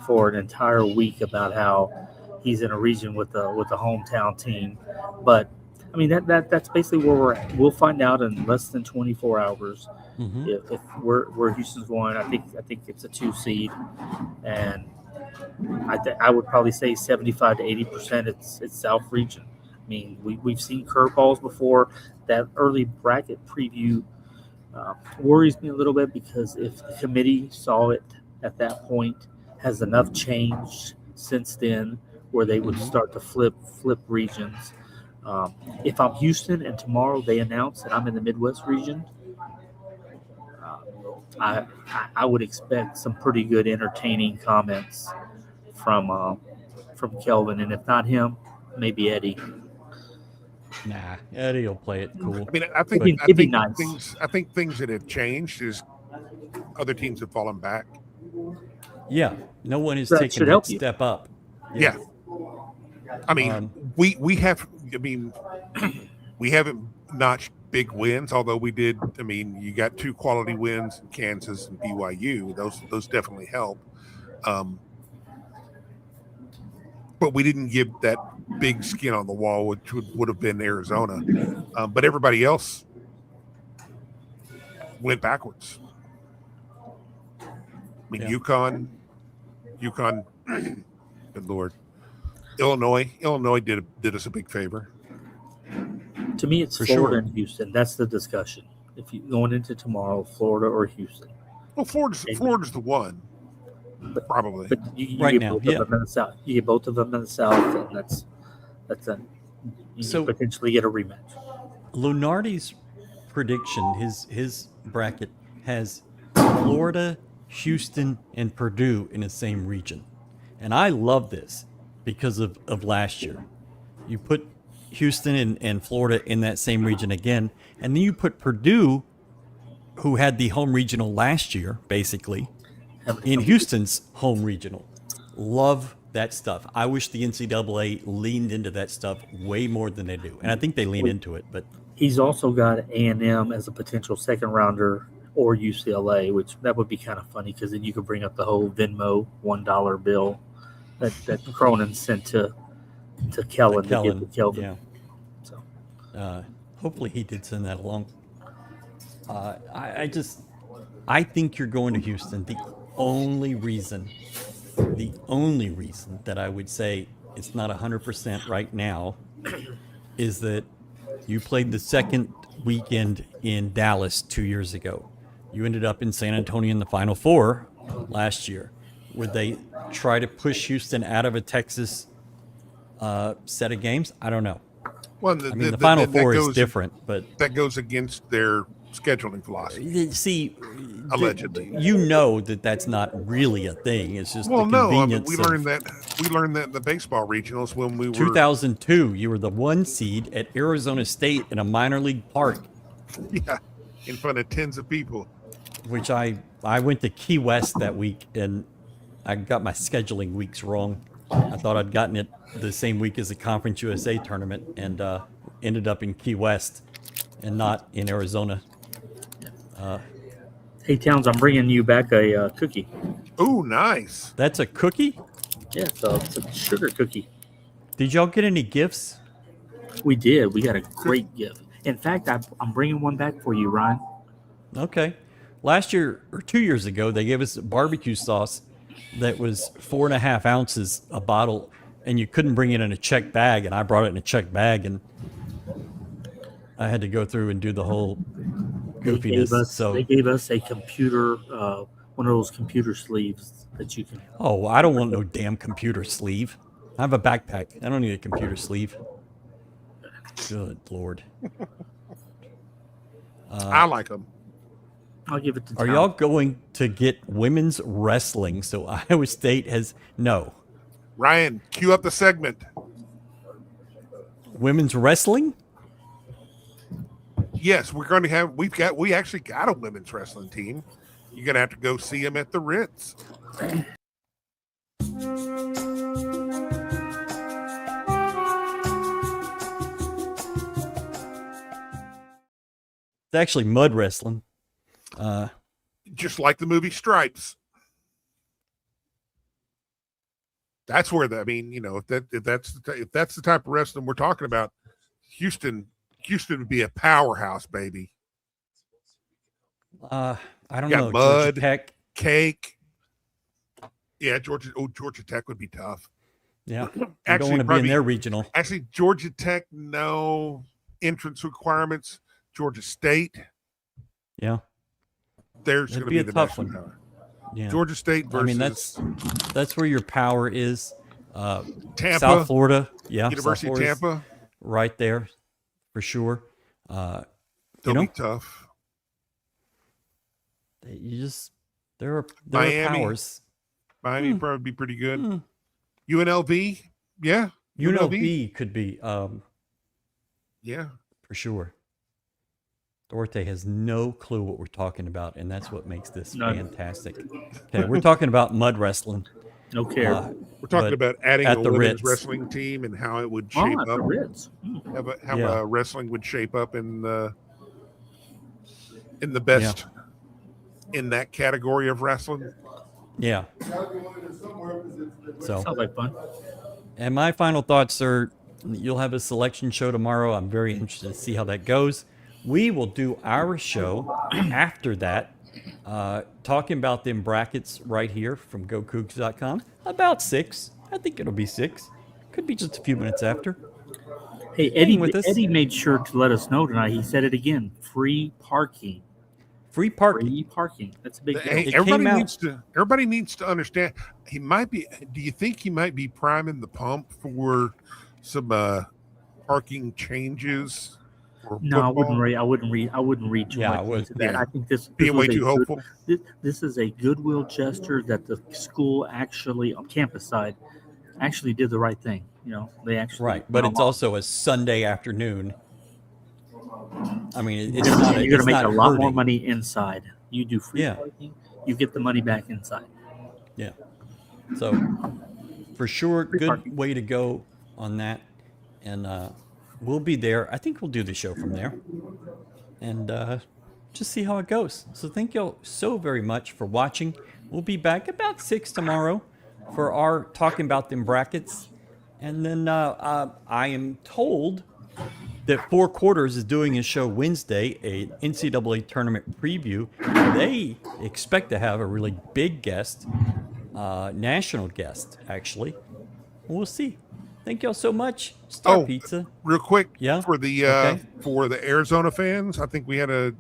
for an entire week about how he's in a region with a hometown team. But I mean, that's basically where we're at. We'll find out in less than 24 hours Mm-hmm. if we're Houston's going. I think it's a 2 seed, and I would probably say 75 to 80% it's South Region. I mean, we've seen curveballs before. That early bracket preview worries me a little bit, because if the committee saw it at that point, has enough changed since then where they would start to flip regions. If I'm Houston and tomorrow they announce that I'm in the Midwest region, I would expect some pretty good entertaining comments from Kelvin, and if not him, maybe Eddie. Nah, Eddie will play it cool. I mean, I think It'd be nice. I think things that have changed is other teams have fallen back. Yeah, no one is That taking should that help you. step up. Yeah. I mean, we have. I mean, we haven't notched big wins, although we did. I mean, you got 2 quality wins in Kansas and BYU. Those definitely help. but we didn't give that big skin on the wall, which would have been Arizona. But everybody else went backwards. I mean, Yeah. UConn, good Lord. Illinois did us a big favor. To me, it's For Florida sure. and Houston. That's the discussion. If you going into tomorrow, Florida or Houston. Well, Florida's the one, probably. But you Right get now, both yeah. of them in the South. You get both of them in the South, and that's a you So- potentially get a rematch. Lunardi's prediction, his bracket has Florida, Houston, and Purdue in the same region. And I love this because of last year. You put Houston and Florida in that same region again, and then you put Purdue, who had the home regional last year, basically, in Houston's home regional. Love that stuff. I wish the NCAA leaned into that stuff way more than they do. And I think they lean into it, but He's also got A&M as a potential second rounder or UCLA, which that would be kind of funny because then you could bring up the whole Venmo $1 bill that Cronin sent to Kellen to give to Kelvin. yeah. So Hopefully he did send that along. I think you're going to Houston. The only reason that I would say it's not 100% right now is that you played the second weekend in Dallas 2 years ago. You ended up in San Antonio in the Final Four last year. Would they try to push Houston out of a Texas set of games? I don't know. Well, The Final Four is different, but that goes against their scheduling philosophy. see, Allegedly. you know that's not really a thing. It's just Well, the no, convenience. we learned that in the baseball regionals when we were 2002, you were the 1 seed at Arizona State in a minor league park, in front of tens of people. which I went to Key West that week, and I got my scheduling weeks wrong. I thought I'd gotten it the same week as the Conference USA tournament, and ended up in Key West and not in Arizona. hey, Towns, I'm bringing you back a cookie. Ooh, nice. That's a cookie? Yeah, so it's a sugar cookie. Did y'all get any gifts? We did. We got a great gift. In fact, I'm bringing one back for you, Ryan. Okay. Last year or 2 years ago, they gave us barbecue sauce that was 4.5 ounces a bottle, and you couldn't bring it in a checked bag, and I brought it in a checked bag, and I had to go through and do the whole goofiness. They gave us a computer, one of those computer sleeves that you can. Oh, I don't want no damn computer sleeve. I have a backpack. I don't need a computer sleeve. Good Lord. I like them. I'll give it to. Are Tom. y'all going to get women's wrestling? So Iowa State has no. Ryan, cue up the segment. Women's wrestling? Yes, we actually got a women's wrestling team. You're gonna have to go see them at the Ritz. It's actually mud wrestling. Just like the movie Stripes. That's where if that's the type of wrestling we're talking about, Houston would be a powerhouse, baby. I don't Got know. mud. Georgia Tech. Cake. Yeah, Georgia Tech would be tough. Yeah. You Actually, don't want to be in their regional. Actually, Georgia Tech, no entrance requirements. Georgia State, Yeah. there's It'd going to be be a the tough national one. power. Yeah. Georgia State versus I mean, that's where your power is. Tampa, South Florida. Yeah. University South of Florida's Tampa. right there for sure. They'll be tough. There are Miami. powers. Miami would probably be pretty good. UNLV, yeah. UNLV could be Yeah. for sure. Dorothy has no clue what we're talking about, and that's what makes this None. fantastic. Okay, we're talking about mud wrestling. No care. We're talking But about adding at a the women's Ritz. wrestling team and how it would Oh, shape at the up. Ritz. How wrestling would shape up in the best in that category of wrestling. Yeah. So Sounds like fun. And my final thoughts are you'll have a selection show tomorrow. I'm very interested to see how that goes. We will do our show after that, talking about them brackets right here from GoCoogs.com. About 6. I think it'll be 6. Could be just a few minutes after. Hey, with us. Eddie made sure to let us know tonight. He said it again: free parking. Free parking. Free parking. That's a big deal. Hey, It everybody came out- needs to understand. He might be. Do you think he might be priming the pump for some parking changes? For No, I football? wouldn't read too Yeah, I much would. into that. Yeah. I think this Being was way a too good- hopeful. This is a goodwill gesture that the school actually, on campus side, actually did the right thing. You know, they actually Right, but it's also a Sunday afternoon. I mean, it's you're not. going It's to make not a lot more hurting. money inside. You do free Yeah. parking, you get the money back inside. Yeah. So, for sure, good parking. way to go on that, and we'll be there. I think we'll do the show from there, and just see how it goes. So, thank y'all so very much for watching. We'll be back about 6 tomorrow for our talking about them brackets, and then I am told that 4 Quarters is doing a show Wednesday, a NCAA tournament preview. They expect to have a really big guest, national guest, actually. We'll see. Thank y'all so much. Star Pizza. Real quick, Yeah? for the Okay. for the Arizona fans, I think we had a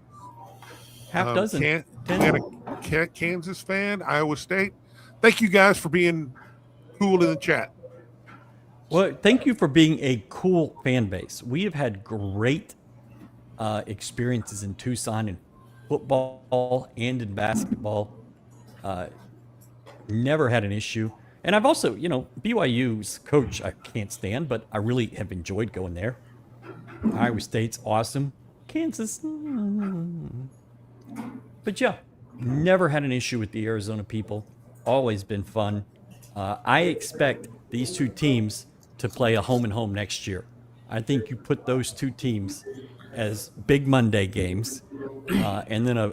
Half dozen. we had a Kansas fan, Iowa State. Thank you guys for being cool in the chat. Well, thank you for being a cool fan base. We have had great experiences in Tucson in football and in basketball. Never had an issue. And I've also, BYU's coach I can't stand, but I really have enjoyed going there. Iowa State's awesome. Kansas. But yeah, never had an issue with the Arizona people. Always been fun. I expect these two teams to play a home and home next year. I think you put those two teams as big Monday games, and then a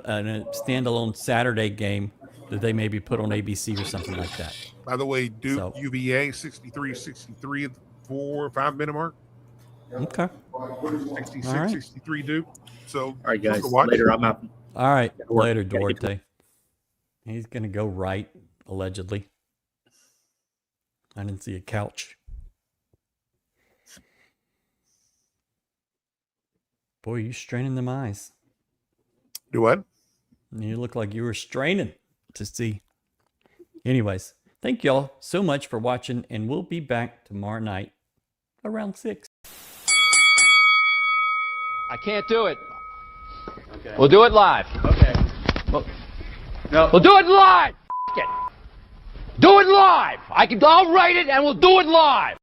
standalone Saturday game that they maybe put on ABC or something like that. By the way, Duke So- UVA 63-63 at the 4 or 5 minute mark. Okay. 66 All right. 63 Duke. So All right, guys. to watch. Later, I'm out. All right. work. Later, Gotta get to Duarte. He's going to go right, allegedly. I didn't see a couch. Boy, you straining them eyes. Do what? You look like you were straining to see. Anyways, thank y'all so much for watching, and we'll be back tomorrow night around 6. I can't do it. Okay. We'll do it live. Okay. We'll do it live. F- it. Do it live. I'll write it and we'll do it live.